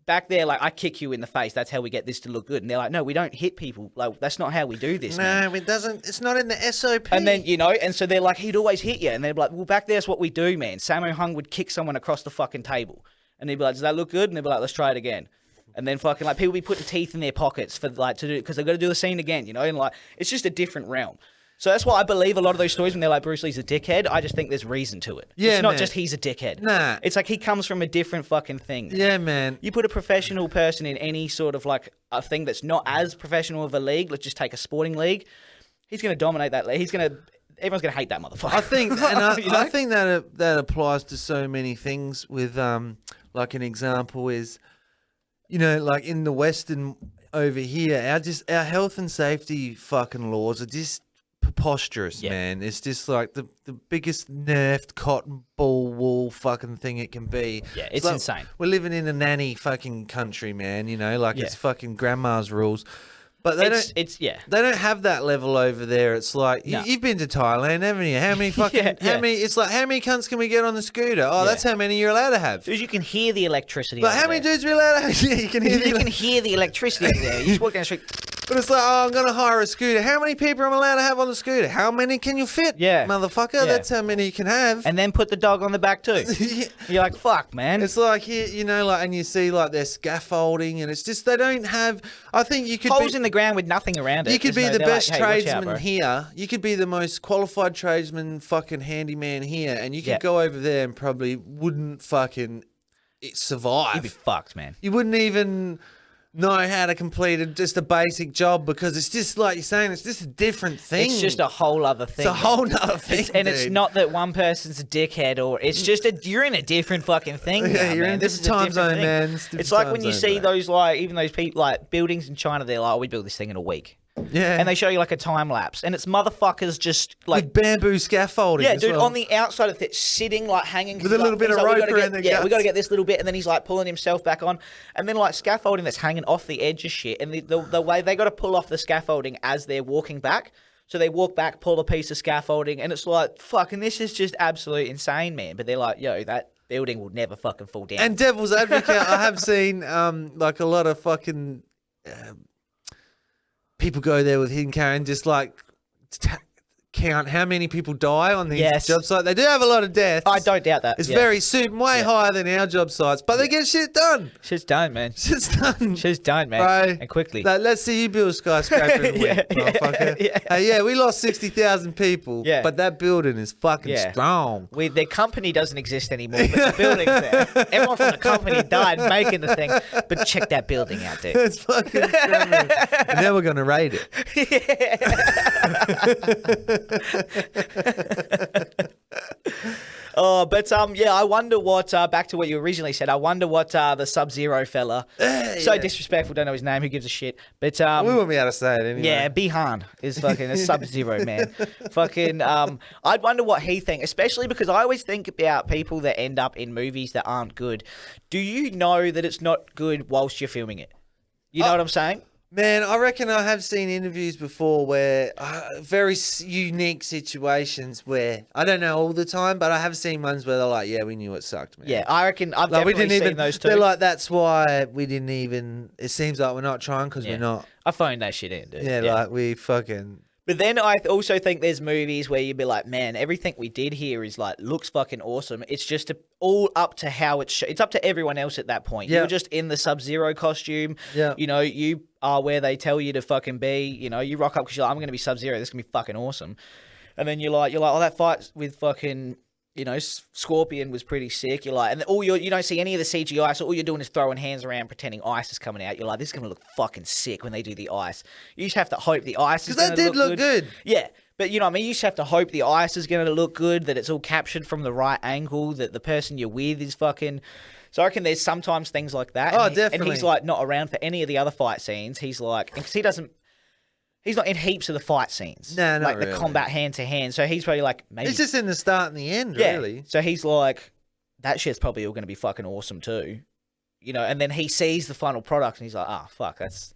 back there, I kick you in the face. That's how we get this to look good. And they're like, no, we don't hit people. That's not how we do this, man. No, it doesn't. It's not in the SOP. And then, and so they're like, he'd always hit you. And they're like, well, back there's what we do, man. Sammo Hung would kick someone across the fucking table. And they'd be like, does that look good? And they'd be like, let's try it again. And then fucking like people be putting teeth in their pockets for like to do because they've got to do the scene again, you know, and like it's just a different realm. So that's why I believe a lot of those stories when they're like Bruce Lee's a dickhead. I just think there's reason to it. Yeah, it's not man. just he's a dickhead. Nah. It's like he comes from a different fucking thing. Yeah, man. You put a professional person in any sort of like a thing that's not as professional of a league. Let's just take a sporting league. He's going to dominate that league. Everyone's going to hate that motherfucker. I think, and You know? I think that applies to so many things. With like an example is, you know, like in the Western over here, our health and safety fucking laws are just preposterous, man. It's just like the biggest nerfed cotton ball wool fucking thing it can be. Yeah, it's like, insane. We're living in a nanny fucking country, man. You know, like it's fucking grandma's rules. But they they don't have that level over there. It's like you've been to Thailand, haven't you? How many fucking how many? It's like how many cunts can we get on the scooter? Oh, that's how many you're allowed to have. Dude, you can hear the electricity. But how many dudes are we allowed to have? Yeah, you can hear. You can hear the electricity over there. You just walk down the street. But it's like, oh, I'm going to hire a scooter. How many people am I allowed to have on the scooter? How many can you fit? Yeah. Motherfucker, Yeah. that's how many you can have. And then put the dog on the back too. You're like, fuck, man. It's like, here, you know, like, and you see like their scaffolding and it's just, they don't have, I think you could holes in the ground with nothing around it. You could be the they're best like, hey, watch out, tradesman bro. here. You could be the most qualified tradesman, fucking handyman here. And you could go over there and probably wouldn't fucking survive. You'd be fucked, man. You wouldn't even know how to complete just a basic job because it's just like you're saying, it's just a different thing. It's just a whole other thing. It's a whole nother thing. And it's not that one person's a dickhead or it's just you're in a different fucking thing. Yeah, now, you're man. in This different is a time different zone, thing. man. It's like when you see those like even those people like buildings in China, they're like, oh, we built this thing in a week. Yeah. And they show you like a time lapse, and it's motherfuckers just like with bamboo scaffolding. yeah, as dude, well. on the outside of it, sitting like hanging With a little bit of rope around their we got to guts. get this little bit, and then he's like pulling himself back on, and then like scaffolding that's hanging off the edge of shit, and the way they got to pull off the scaffolding as they're walking back. So they walk back, pull a piece of scaffolding, and it's like, fucking, this is just absolute insane, man. But they're like, yo, that building will never fucking fall down. And devil's advocate, I have seen like a lot of fucking people go there with hidden camera and just like count how many people die on these job sites. They do have a lot of deaths. I don't doubt that. It's very way higher than our job sites, but they get shit done. Shit's done, man. Shit's done. Shit's done, man. Bro, and quickly. Like, let's see you build a skyscraper in a week, motherfucker. Yeah, we lost 60,000 people, but that building is fucking strong. Their company doesn't exist anymore, but the building's there. Everyone from the company died making the thing, but check that building out, dude. It's fucking strong. And now we're going to raid it. But I wonder what back to what you originally said. I wonder what the Sub-Zero fella, so disrespectful, don't know his name, who gives a shit. But we won't be able to say it anyway. Yeah, Bihan is fucking a Sub-Zero man. Fucking I'd wonder what he thinks, especially because I always think about people that end up in movies that aren't good. Do you know that it's not good whilst you're filming it? You know what I'm saying? Man, I reckon I have seen interviews before where very unique situations where I don't know all the time, but I have seen ones where they're like, "Yeah, we knew it sucked, man." Yeah, I reckon I've like, definitely seen those two. They're like, "That's why we didn't even." It seems like we're not trying because we're not. I phoned that shit in, dude. Yeah, like we fucking. But then I also think there's movies where you'd be like, man, everything we did here is like looks fucking awesome. It's just all up to how it's up to everyone else at that point. Yeah. You're just in the Sub-Zero costume. Yeah. You know, you are where they tell you to fucking be. You know, you rock up because you're like, I'm going to be Sub-Zero. This is going to be fucking awesome. And then you're like, oh, that fight with fucking, you know, Scorpion was pretty sick. You're like, and you don't see any of the CGI, so all you're doing is throwing hands around pretending ice is coming out. You're like, this is going to look fucking sick when they do the ice. You just have to hope the ice is going to look good. Because that did look good. Yeah. But, you know what I mean? You just have to hope the ice is going to look good, that it's all captured from the right angle, that the person you're with is fucking... So I reckon there's sometimes things like that. Oh, and definitely. And he's, like, not around for any of the other fight scenes. He's, like... Because he doesn't... He's not in heaps of the fight scenes. No, not like really. the combat hand-to-hand. So he's probably, like, maybe... It's just in the start and the end, Yeah. really. So he's like, that shit's probably all going to be fucking awesome too. You know, and then he sees the final product and he's like, fuck, that's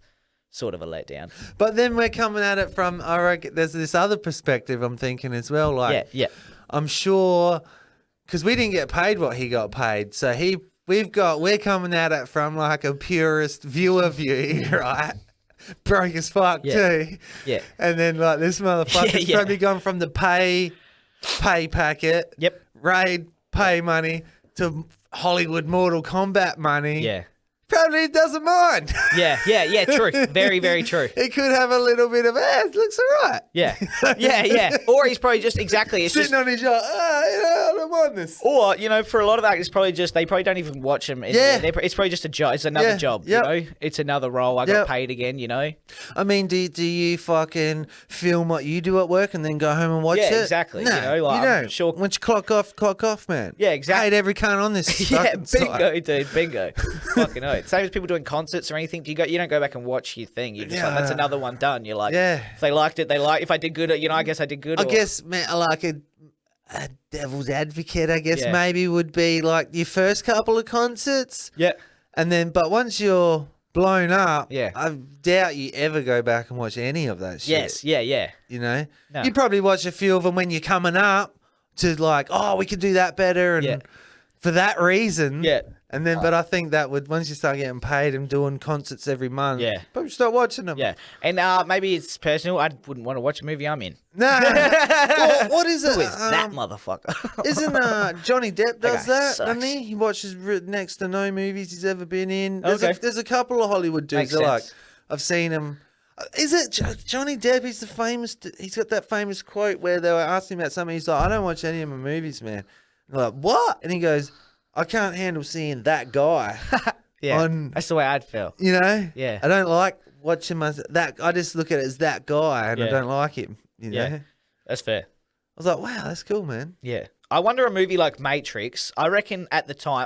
sort of a letdown. But then we're coming at it from, I reckon, there's this other perspective I'm thinking as well. Like, Yeah. I'm sure, because we didn't get paid what he got paid. So we're coming at it from like a purist viewer view, right? Broke as fuck too. Yeah. And then like this motherfucker's probably gone from the pay packet, Yep. raid, pay money to Hollywood Mortal Kombat money. Yeah. probably doesn't mind. Yeah, true. Very, very true. He could have a little bit of, it looks all right. Yeah. Or he's probably just, exactly. It's Sitting just, on his yacht, I don't mind this. or, for a lot of actors, they probably don't even watch him. It's probably just a job. It's another job, It's another role. I got paid again, I mean, do you fucking film what you do at work and then go home and watch it? Yeah, exactly. No, you don't. I'm sure. Once you clock off, man. Yeah, exactly. Paid every cunt on this. Yeah, fucking site. bingo, dude, bingo. Fucking oath. Same as people doing concerts or anything. You don't go back and watch your thing. You're just like, that's another one done. You're like, if they liked it, they like. If I did good, I guess I did good. I guess, man, I like a devil's advocate. I guess maybe would be like your first couple of concerts. Yeah. And then, but once you're blown up, Yeah. I doubt you ever go back and watch any of that shit. Yes. Yeah. No. No. You probably watch a few of them when you're coming up to like, oh, we could do that better, and for that reason. Yeah. And then, but I think that would, once you start getting paid and doing concerts every month, probably start watching them. Yeah. And maybe it's personal. I wouldn't want to watch a movie I'm in. No. Well, what is it? Who is that motherfucker? Isn't Johnny Depp does guy that, sucks. doesn't he? He watches next to no movies he's ever been in. There's, Okay. there's a couple of Hollywood dudes Makes that like, sense. I've seen him. Is it Johnny Depp? He's got that famous quote where they were asking about something. He's like, I don't watch any of my movies, man. And they're like, what? And he goes, I can't handle seeing that guy. Yeah. on, That's the way I'd feel. I don't like watching that. I just look at it as that guy, and I Yeah. don't like him. Yeah. That's fair. I was like, wow, that's cool, man. Yeah. I wonder a movie like Matrix, I reckon at the time,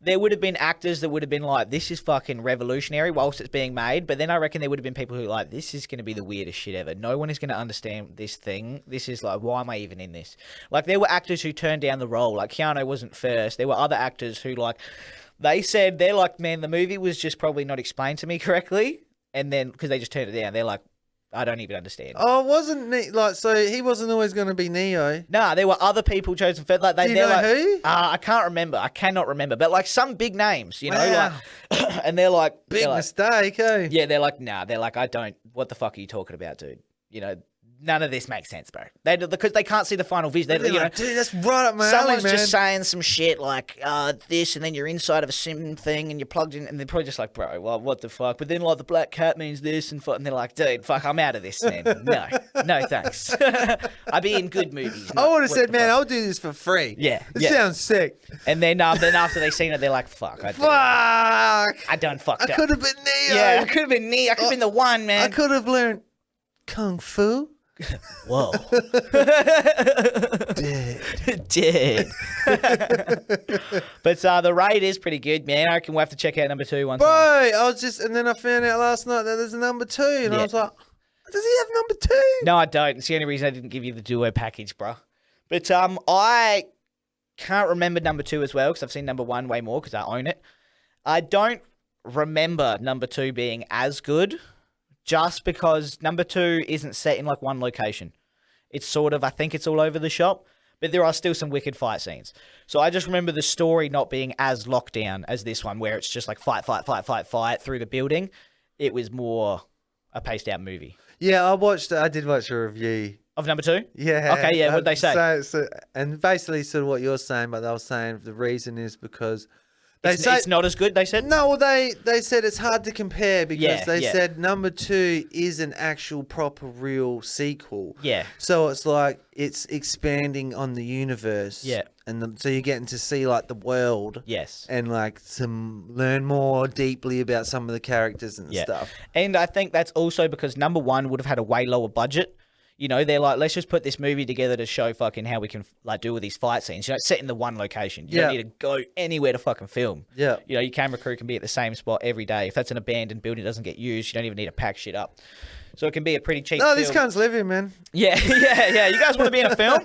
there would have been actors that would have been like, this is fucking revolutionary whilst it's being made. But then I reckon there would have been people who are like, this is going to be the weirdest shit ever. No one is going to understand this thing. This is like, why am I even in this? Like, there were actors who turned down the role. Like, Keanu wasn't first. There were other actors who, like, they said, they're like, man, the movie was just probably not explained to me correctly. And then, because they just turned it down, they're like, I don't even understand. Oh, so he wasn't always going to be Neo. Nah, there were other people chosen for like. Do you know who? I can't remember. I cannot remember. But like some big names, Wow. like, and they're like Big mistake, eh? Yeah, they're like, nah. They're like, I don't. What the fuck are you talking about, dude? None of this makes sense, bro. Because they can't see the final vision. They're like, dude, that's right up my someone's alley, man. just saying some shit like this, and then you're inside of a sim thing, and you're plugged in, and they're probably just like, bro, well, what the fuck? But then like the black cat means this, and they're like, dude, fuck, I'm out of this, man. No, thanks. I be in good movies. I would have said, man, I'll do this for free. Yeah, It sounds sick. And then after they seen it, they're like, fuck, I done fucked up. I could have been Neo. Yeah, I could have been Neo. I could have been the one, man. I could have learned Kung Fu. Whoa. Dead. But the raid is pretty good, man. I reckon we'll have to check out number 2 one Bro, time. and then I found out last night that there's a number 2, and I was like, does he have number 2? No, I don't. It's the only reason I didn't give you the duo package, bro. But I can't remember number 2 as well, because I've seen number 1 way more, because I own it. I don't remember number 2 being as good, just because number 2 isn't set in like one location. It's sort of, I think it's all over the shop, but there are still some wicked fight scenes. So I just remember the story not being as locked down as this one, where it's just like fight through the building. It was more a paced out movie. Yeah, I did watch a review. Of number 2? Yeah. Okay, yeah, what'd they say? So, and basically sort of what you're saying, but they were saying the reason is because It's not as good, they said? No, well, they said it's hard to compare because they yeah. said number 2 is an actual proper real sequel. Yeah. So it's like it's expanding on the universe. Yeah. And so you're getting to see like the world. Yes. And like learn more deeply about some of the characters and stuff. And I think that's also because number 1 would have had a way lower budget. They're like, let's just put this movie together to show fucking how we can like do all these fight scenes. Set in the one location. You don't need to go anywhere to fucking film. Yeah. Your camera crew can be at the same spot every day. If that's an abandoned building that doesn't get used, you don't even need to pack shit up. So it can be a pretty cheap film. These cunts live here, man. Yeah. You guys want to be in a film?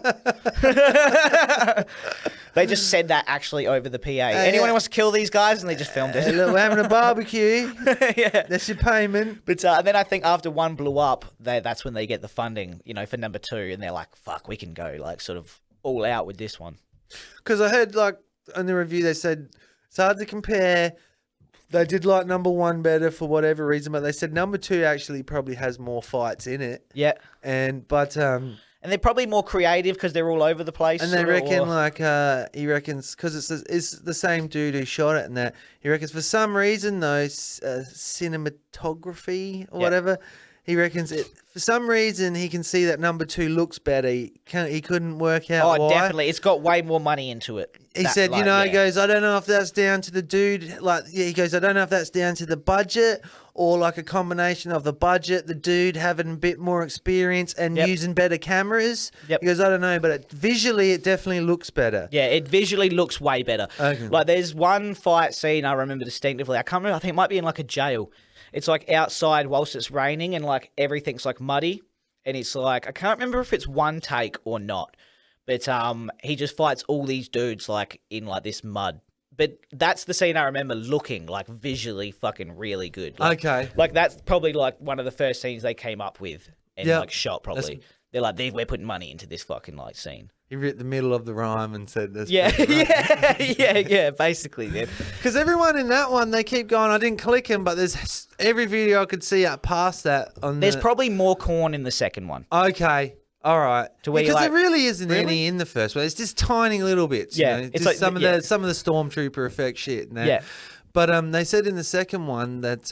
They just said that actually over the PA. Anyone who wants to kill these guys? And they just filmed it. Hey, look, we're having a barbecue. Yeah. That's your payment. But and then I think after 1 blew up, that's when they get the funding, for number 2. And they're like, fuck, we can go like sort of all out with this one. Because I heard like in the review, they said it's hard to compare. They did like number 1 better for whatever reason, but they said number 2 actually probably has more fights in it. Yeah. But And they're probably more creative because they're all over the place. And they sorta, reckon, or- like, he reckons, because it's the same dude who shot it and that, he reckons for some reason, though, cinematography or whatever, he reckons for some reason he can see that number 2 looks better. He couldn't work out why. Definitely. It's got way more money into it. He said, he goes, I don't know if that's down to the dude. Like, he goes, I don't know if that's down to the budget or like a combination of the budget, the dude having a bit more experience and using better cameras. Yep. He goes, I don't know, but visually it definitely looks better. Yeah, it visually looks way better. Okay. Like, there's one fight scene I remember distinctively. I can't remember. I think it might be in like a jail. It's like outside whilst it's raining and like everything's like muddy. And it's like, I can't remember if it's one take or not. But he just fights all these dudes like in like this mud. But that's the scene I remember looking like visually fucking really good. Like, Okay. Like that's probably like one of the first scenes they came up with and Yep. like shot probably. They're like, we're putting money into this fucking like scene. He ripped the middle of the rhyme and said this. Yeah, yeah, basically, man. Because everyone in that one, they keep going, I didn't click him, but there's every video I could see up past that. There's probably more corn in the second one. Okay. All right. To where Because you're like, there really isn't really? any in the first one. It's just tiny little bits. Yeah, You know? it's Just like- some of yeah. the stormtrooper effect shit. And that. Yeah. But they said in the second one that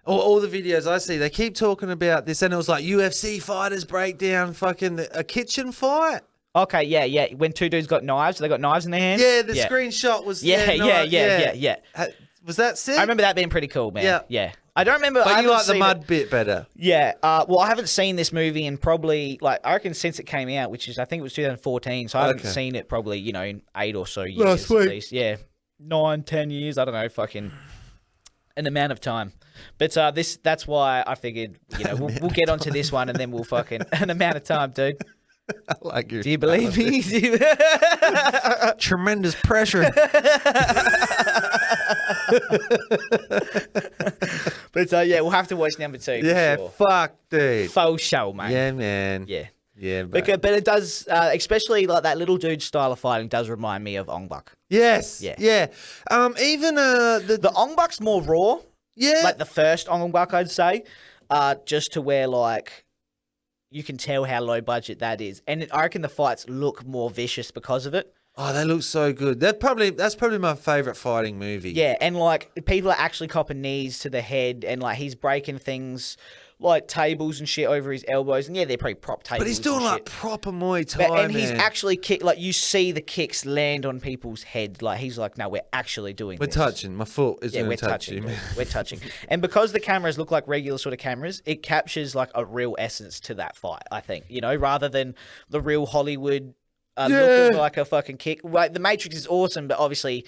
all the videos I see, they keep talking about this, and it was like UFC fighters break down fucking a kitchen fight. Okay, yeah. When two dudes got knives, they got knives in their hands. Yeah, the screenshot was. Yeah. Was that sick? I remember that being pretty cool, man. Yeah. I don't remember. But I you haven't like the seen mud it. bit better. Yeah. Well, I haven't seen this movie in probably like I reckon since it came out, which is I think it was 2014. So I haven't Okay. seen it probably in 8 or so years Last at week. least. Yeah, 9, 10 years. I don't know. Fucking an amount of time. But that's why I figured we'll get onto this one and then we'll fucking an amount of time, dude. I like your. Do you believe me? Tremendous pressure. But we'll have to watch number 2. Yeah, for sure. fuck, dude. Faux show, mate. Yeah, man. Yeah. Yeah, but But it does, especially like that little dude style of fighting, does remind me of Ong Bak. yes, Yeah. yeah. Even The Ong Bak's more raw, yeah, like the first Ong Bak, I'd say, just to where like you can tell how low budget that is, and I reckon the fights look more vicious because of it. oh, they look so good. That's probably my favorite fighting movie. Yeah, and like people are actually copping knees to the head, and like he's breaking things like tables and shit over his elbows, and they're probably prop tables. but he's doing and like shit. proper Muay Thai, And he's man. actually like you see the kicks land on people's heads. Like he's like, no, we're actually doing We're this. touching. My foot is Yeah, going we're to touch touching. him. Dude. We're touching. And because the cameras look like regular sort of cameras, it captures like a real essence to that fight, I think. Rather than the real Hollywood look of like a fucking kick. Like The Matrix is awesome, but obviously,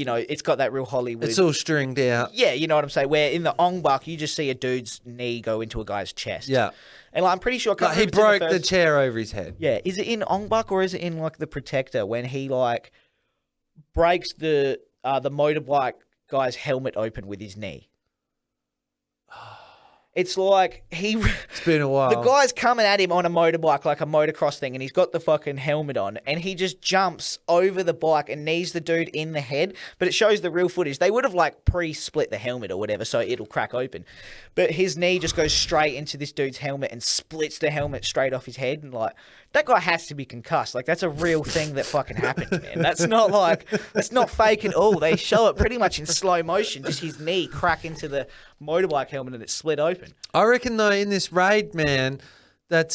it's got that real Hollywood. It's all stringed out. Yeah, you know what I'm saying? Where in the Ong Bak, you just see a dude's knee go into a guy's chest. Yeah. And like, I'm pretty sure... I can't Like, he remember if it's in broke the first- chair over his head. Yeah, is it in Ong Bak or is it in like The Protector when he like breaks the motorbike guy's helmet open with his knee? It's like It's been a while. the guy's coming at him on a motorbike, like a motocross thing, and he's got the fucking helmet on, and he just jumps over the bike and knees the dude in the head. But it shows the real footage. They would have like pre-split the helmet or whatever, so it'll crack open. But his knee just goes straight into this dude's helmet and splits the helmet straight off his head. And like, that guy has to be concussed. Like, that's a real thing that fucking happened, man. That's not fake at all. They show it pretty much in slow motion, just his knee crack into the motorbike helmet and it split open. I reckon though in this raid, man, that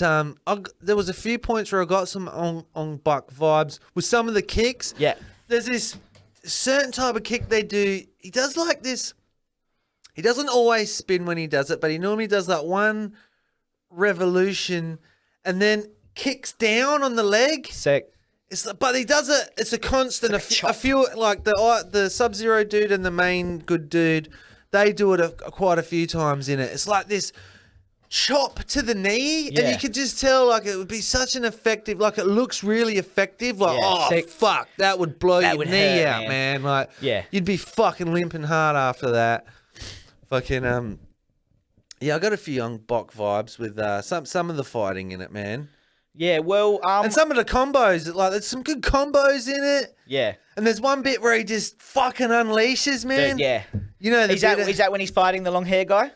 there was a few points where I got some Ong Bak vibes with some of the kicks. Yeah. There's this certain type of kick they do. He does like this. He doesn't always spin when he does it, but he normally does that one revolution and then kicks down on the leg. Sick. But he does it. It's a constant. It's like a a few like the Sub-Zero dude and the main good dude. They do it quite a few times in it. It's like this chop to the knee, and you can just tell like it would be such an effective. Like it looks really effective. Like sick. fuck, that would blow That your would knee hurt, out, man. Like you'd be fucking limping hard after that. Fucking yeah, I got a few Young Bok vibes with some of the fighting in it, man. Yeah, well, And some of the combos, like there's some good combos in it. yeah. And there's one bit where he just fucking unleashes, man. Yeah. You know, Is that when he's fighting the long hair guy?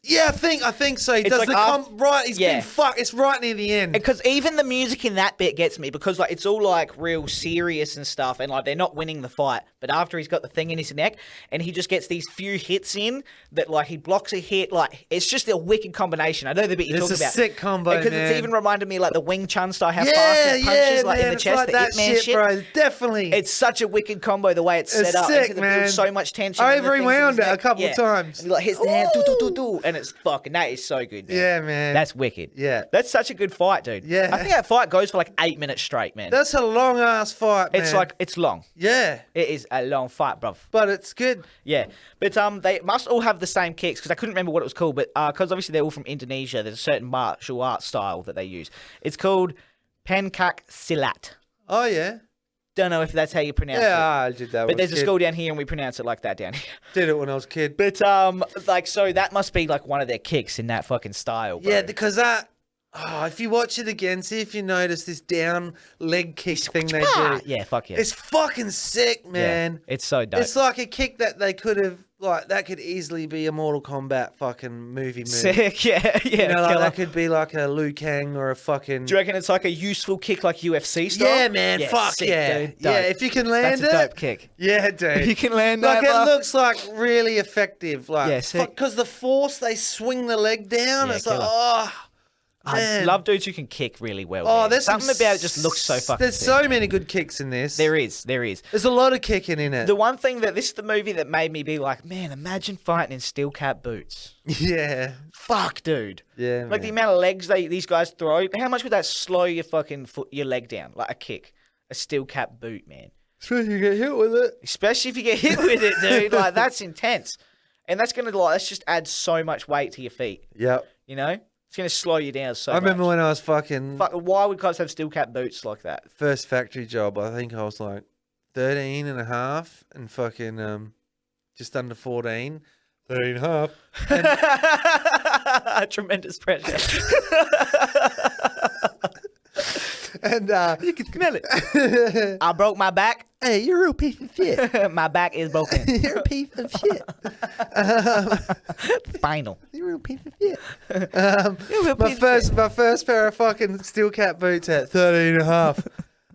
Yeah, I think so. He does like the right. He's yeah. been fucked. It's right near the end. Because even the music in that bit gets me because like it's all like real serious and stuff, and like they're not winning the fight. But after he's got the thing in his neck, and he just gets these few hits in that like he blocks a hit, like it's just a wicked combination. I know the bit you're talking about. It's a sick combo, because man. it's even reminded me like the Wing Chun style, how Yeah, fast it punches like man. in the It's chest. like the that Ip Man shit, bro. Definitely. It's such a wicked combo the way it's set It's up. sick, because it man. builds so much tension. I in the things in rewound his it a neck. couple times. And he like hits the hand, and it's fucking. That is so good, man. Yeah, man. That's wicked. Yeah. That's such a good fight, dude. Yeah. I think that fight goes for like 8 minutes straight, man. That's a long ass fight, man. It's like it's long. Yeah. It is a long fight, bruv. But it's good. Yeah, but they must all have the same kicks because I couldn't remember what it was called. But because obviously they're all from Indonesia, there's a certain martial art style that they use. It's called pencak silat. Oh yeah. Don't know if that's how you pronounce it. Yeah, I did that. But there's a school down here, and we pronounce it like that down here. Did it when I was a kid. But like so that must be like one of their kicks in that fucking style. Bro. Yeah, because that. Oh, if you watch it again, see if you notice this down leg kick thing they do. Yeah, fuck yeah. It's fucking sick, man. Yeah, it's so dope. It's like a kick that they could have, like, that could easily be a Mortal Kombat fucking movie. Sick, yeah. You know, like, that could be like a Liu Kang or a fucking. Do you reckon it's like a useful kick like UFC style? Yeah, man. Fuck sick, yeah. dude. Yeah, Dope. if you can land That's a it. dope kick. Yeah, dude. You can land like that. it looks like really effective. Like, Yeah, sick. because the force they swing the leg down, Yeah, it's like, killer. oh. I Man. love dudes who can kick really well. Oh, man. there's something about it just looks so fucking There's sick. so many good kicks in this. There is. There's a lot of kicking in it. The one thing that this is the movie that made me be like, man, imagine fighting in steel cap boots. Yeah. Fuck, dude. Yeah, Like man. the amount of legs these guys throw. How much would that slow your fucking your leg down? Like a kick, a steel cap boot, man. Especially if you get hit with it. Especially if you get hit with it, dude. Like that's intense, and that's gonna that's just add so much weight to your feet. Yep. You know, it's gonna slow you down so. I remember much. when I was fucking Why would guys have steel cap boots like that? first factory job. I think I was like 13 and a half and fucking just under 14. 13 and a half. Tremendous pressure. And You can smell it. I broke my back. hey, you're a real piece of shit. My back is broken. You're a piece of shit. Final. You're a real piece of shit. My first pair of fucking steel cap boots at 13 and a half.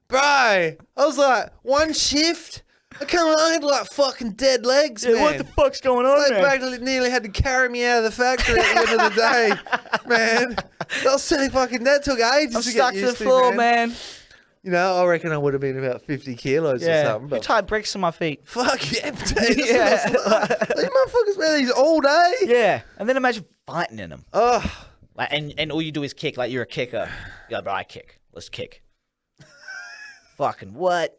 Bro, I was like, one shift. I had like fucking dead legs, man. What the fuck's going on, They man? practically nearly had to carry me out of the factory at the end of the day, man. That was so fucking. That took ages I'm to stuck get to used the floor, man. man. You know, I reckon I would have been about 50 kilos or Yeah. something. You But tied bricks on my feet. fuck yeah, dude. Yeah. These motherfuckers wear these all day. Yeah. And then imagine fighting in them. Oh, Like, and all you do is kick. Like, you're a kicker. You're like, bro, I kick. Let's kick. Fucking what?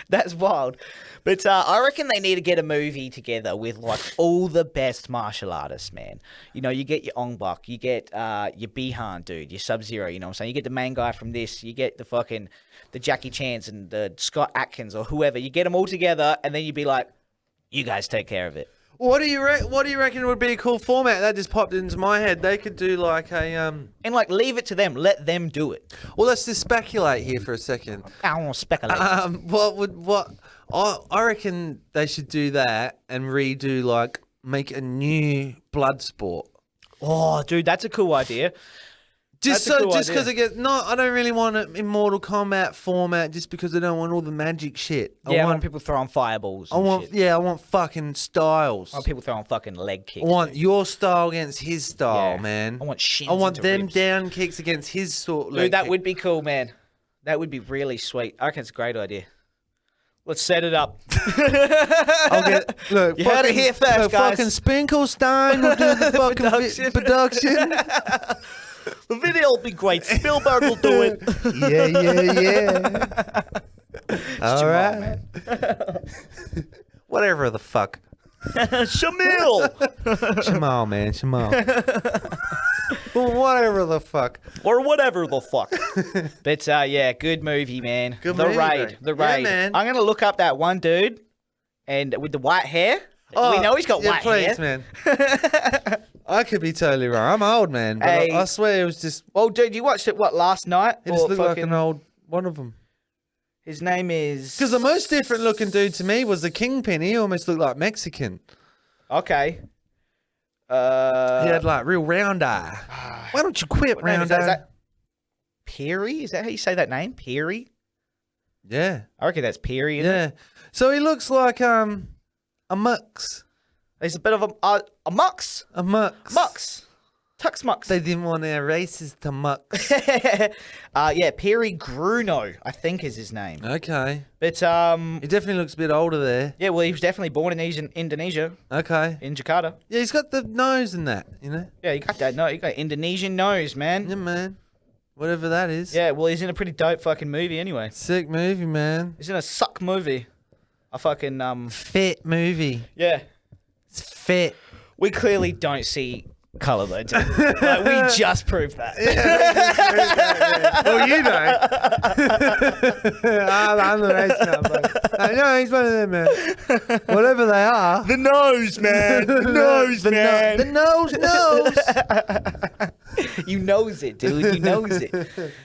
That's wild. But I reckon they need to get a movie together with like all the best martial artists, man. You know, you get your Ong Bak, you get your Bihan dude, your Sub-Zero, you know what I'm saying? You get the main guy from this, you get the Jackie Chans and the Scott Atkins or whoever. You get them all together and then you'd be like, you guys take care of it. what do you reckon would be a cool format? That just popped into my head. They could do like a And like, leave it to them. Let them do it. Well, let's just speculate here for a second. I don't want to speculate. I reckon they should do that and redo make a new blood sport. Oh, dude, that's a cool idea. Just That's a cool because idea. it gets I don't really want it in Mortal Kombat format just because I don't want all the magic shit. Yeah, I want people throwing fireballs. I want fucking styles. I want people throwing fucking leg kicks. I want dude. your style against his style, Yeah. man. I want shins I want into them ribs. down kicks against his sort. Dude, that would be cool, man. That would be really sweet. I reckon it's a great idea. Let's set it up. I'll get look. You heard it here first, look, guys. Fucking Spinkelstein will do the fucking production. The video will be great. Spielberg will do it. Yeah. All Jamal, right. man. Whatever the fuck. Shamil. Jamal, man. Jamal. Well, whatever the fuck. Or whatever the fuck. But yeah, good movie, man. Good the movie, Raid. bro. The Yeah, Raid. man. I'm gonna look up that one dude and with the white hair. Oh, we know he's got yeah, white please, hair. man. I could be totally wrong. I'm old, man. But Hey. I swear it was just. Well, dude, you watched it last night? He just Or looked like fucking- an old one of them. His name is. Because the most different looking dude to me was the Kingpin. He almost looked like Mexican. Okay. He had like real round eye. Why don't you quit, What name round is eye? that? Peary? Is that how you say that name? Peary? Yeah, I reckon that's Peary. Isn't it? yeah. So he looks like a mux. He's a bit of a mux. A mux. Mux. Tux mux. They didn't want their races to mux. Yeah, Peary Gruno, I think is his name. Okay. But He definitely looks a bit older there. yeah, well, he was definitely born in Indonesia, Okay. in Jakarta. Yeah, he's got the nose and that, you know? Yeah, you got that. No, you got Indonesian nose, man. Yeah, man. Whatever that is. Yeah, well, he's in a pretty dope fucking movie anyway. Sick movie, man. He's in a suck movie. A fucking Fit movie. yeah. It's fit. We clearly don't see color though, do we? Like, we just proved that. Well, you don't. I'm the race now, but I know he's one of them, man. Whatever they are. The nose, man. The nose, man. The nose. You knows it, dude. You knows it.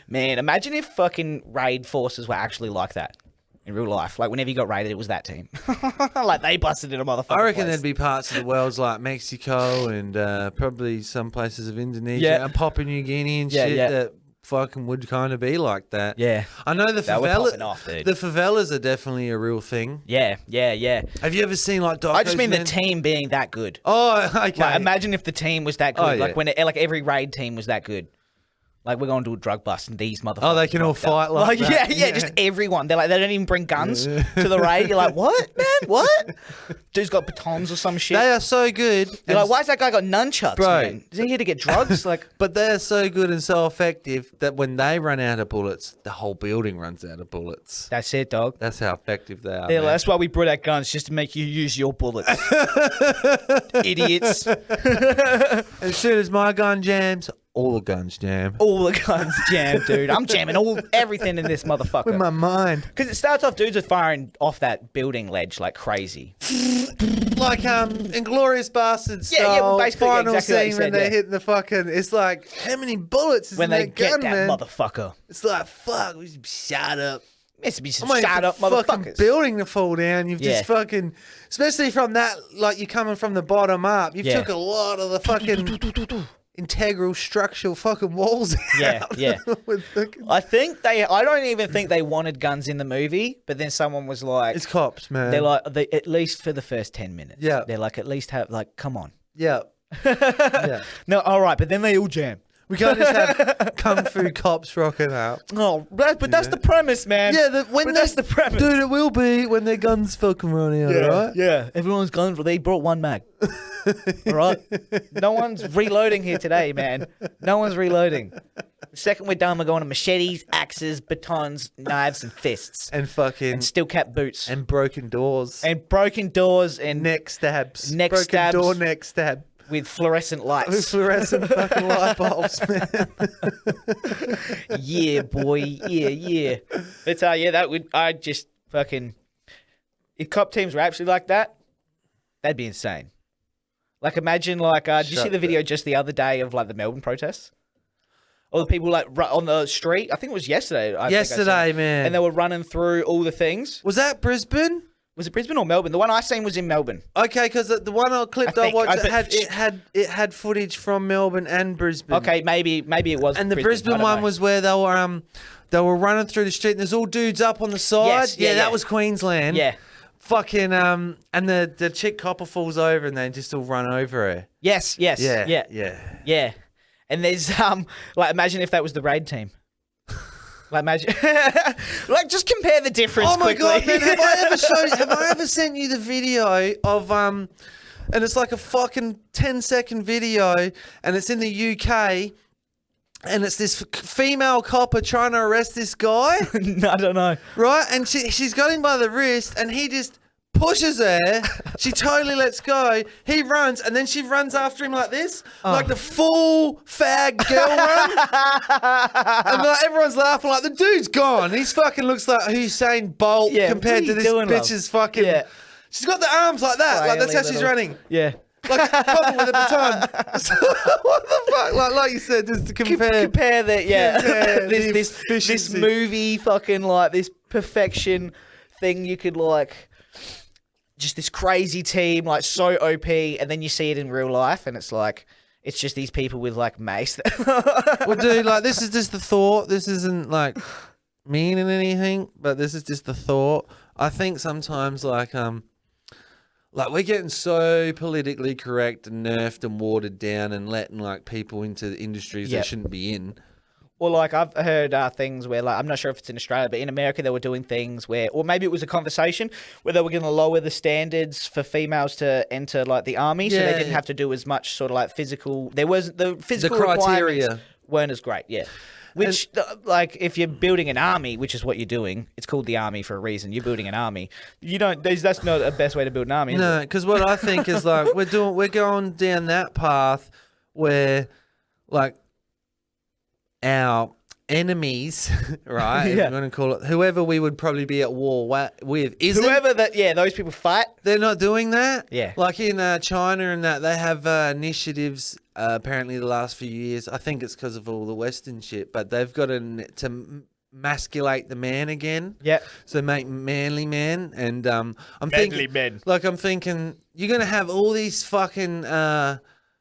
Man, imagine if fucking raid forces were actually like that in real life. Like, whenever you got raided, it was that team. Like, they busted in a motherfucker. I reckon place. there'd be parts of the world like Mexico and probably some places of Indonesia Yeah. and Papua New Guinea and Yeah, shit yeah. that fucking would kind of be like that. Yeah. I know the They were favela. popping off, dude. The favelas are definitely a real thing. Yeah, yeah, yeah. Have you ever seen like docos, I just mean man? the team being that good. Oh, okay. Like, imagine if the team was that good. Oh, yeah. Like, when like every raid team was that good. Like, we're going to do a drug bust and these motherfuckers. Oh, they can all rocked up. fight like that. Yeah, just everyone. They're like, they don't even bring guns to the raid. You're like, what, man? What? Dude's got batons or some shit. They are so good. You're like, why's that guy got nunchucks, Bro. man? Is he here to get drugs? Like, But they are so good and so effective that when they run out of bullets, the whole building runs out of bullets. that's it, dog. That's how effective they are. Yeah, man. that's why we brought out guns, just to make you use your bullets. Idiots. As soon as my gun jams, all the guns jam. All the guns jam, dude. I'm jamming everything in this motherfucker. With my mind. Because it starts off, dudes are firing off that building ledge like crazy. Like Inglourious Bastards Yeah, yeah, style basically, final exactly like you scene when said, they're yeah. hitting the fucking. It's like how many bullets is When in they that get gun, that man? motherfucker. It's like fuck, we should be shot up. It to be some I'm waiting shut for up fucking motherfuckers. building to fall down. You've Yeah. just fucking, especially from that, like you're coming from the bottom up. You've Yeah. took a lot of the fucking integral structural fucking walls Yeah, out. yeah. With fucking- I don't even think they wanted guns in the movie, but then someone was like, It's cops, man. they're like, at least for the first 10 minutes. Yeah. They're like, at least have, like, come on. yeah, yeah. No, all right, but then they all jam. We can't just have kung fu cops rocking out. Oh, but that's the premise, man. Yeah, But that's the premise. Dude, it will be when their guns fucking run out, right? Yeah, everyone's guns, they brought one mag. All right? No one's reloading here today, man. No one's reloading. The second we're done, we're going to machetes, axes, batons, knives, and fists. And fucking And steel cap boots. and broken doors. And broken doors and neck stabs. Neck broken stabs. door neck stab. with fluorescent With lights. fluorescent fucking light bulbs, man. Yeah, boy. Yeah. But yeah, I just fucking, if cop teams were actually like that, that'd be insane. Like, imagine, like, did you see the video just the other day of, like, the Melbourne protests? All the people, like, on the street? I think it was yesterday. Yesterday, man. And they were running through all the things. Was that Brisbane? Was it Brisbane or Melbourne? The one I seen was in Melbourne. Okay, because the one I clipped I think- watched I bet- it had footage from Melbourne and Brisbane. Okay, maybe it was. And the I Brisbane don't one know. was where they were running through the street and there's all dudes up on the side. Yes, yeah, that yeah. was Queensland. Yeah. Fucking and the chick copper falls over and they just all run over her. Yes. Yeah. And there's like, imagine if that was the raid team. Like, imagine, like, just compare the difference. Oh my quickly. god, man! Have I ever sent you the video of and it's like a fucking 10-second video, and it's in the UK, and it's this female copper trying to arrest this guy, I don't know. right? And she's got him by the wrist, and he just pushes her. She totally lets go. He runs, and then she runs after him like this, like the full fag girl run. And like, everyone's laughing, like the dude's gone. He's fucking looks like Usain Bolt Yeah, compared what to are this you doing, bitch's fucking. Yeah. She's got the arms like that. Like that's how she's little- running. Yeah. Like a copper with a baton. So, what the fuck? Like you said, just to compare. Compare that, yeah. Compare the this efficiency. movie fucking, like, this perfection thing you could, like, just this crazy team, like so OP, and then you see it in real life, and it's like it's just these people with like mace. Well, dude, like this is just the thought. This isn't like meaning anything, but this is just the thought. I think sometimes like we're getting so politically correct and nerfed and watered down and letting like people into the industries they shouldn't be in. Well, like I've heard things where, like, I'm not sure if it's in Australia, but in America they were doing things where, or maybe it was a conversation where they were going to lower the standards for females to enter like the army, so they didn't have to do as much sort of like physical. There was the physical criteria requirements weren't as great, Which, like, if you're building an army, which is what you're doing, it's called the army for a reason. You're building an army. You don't. That's not the best way to build an army. No, because what I think is like we're going down that path where, like, our enemies, right? If you're going to call it whoever we would probably be at war with. Whoever that, those people fight. They're not doing that. Yeah. Like in China and that, they have initiatives. Apparently, the last few years, I think it's because of all the Western shit, but they've got to masculate the man again. Yeah. So make manly men, and I'm Manly men. Like I'm thinking, you're gonna have all these fucking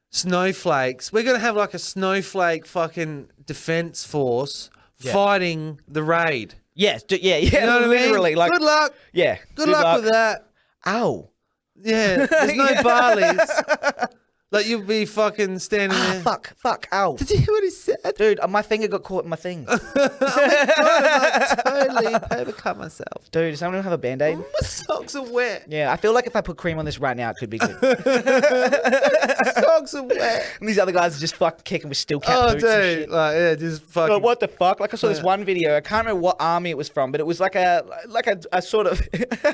snowflakes. We're gonna have like a snowflake fucking defense force fighting the raid. Yes. Yeah. You know what I mean? Literally. Like, good luck. Yeah. Good luck with that. Ow. Yeah. There's no Barleys. Like you'll be fucking standing there. Fuck, ow. Did you hear what he said? Dude, my finger got caught in my thing. Oh my God, I totally paper-cut myself. Dude, does someone have a Band-Aid? My socks are wet. Yeah, I feel like if I put cream on this right now, it could be good. Socks are wet. And these other guys are just fucking kicking with steel cap boots and shit. Like, just fucking... Like, what the fuck? Like, I saw this one video. I can't remember what army it was from, but it was like a sort of...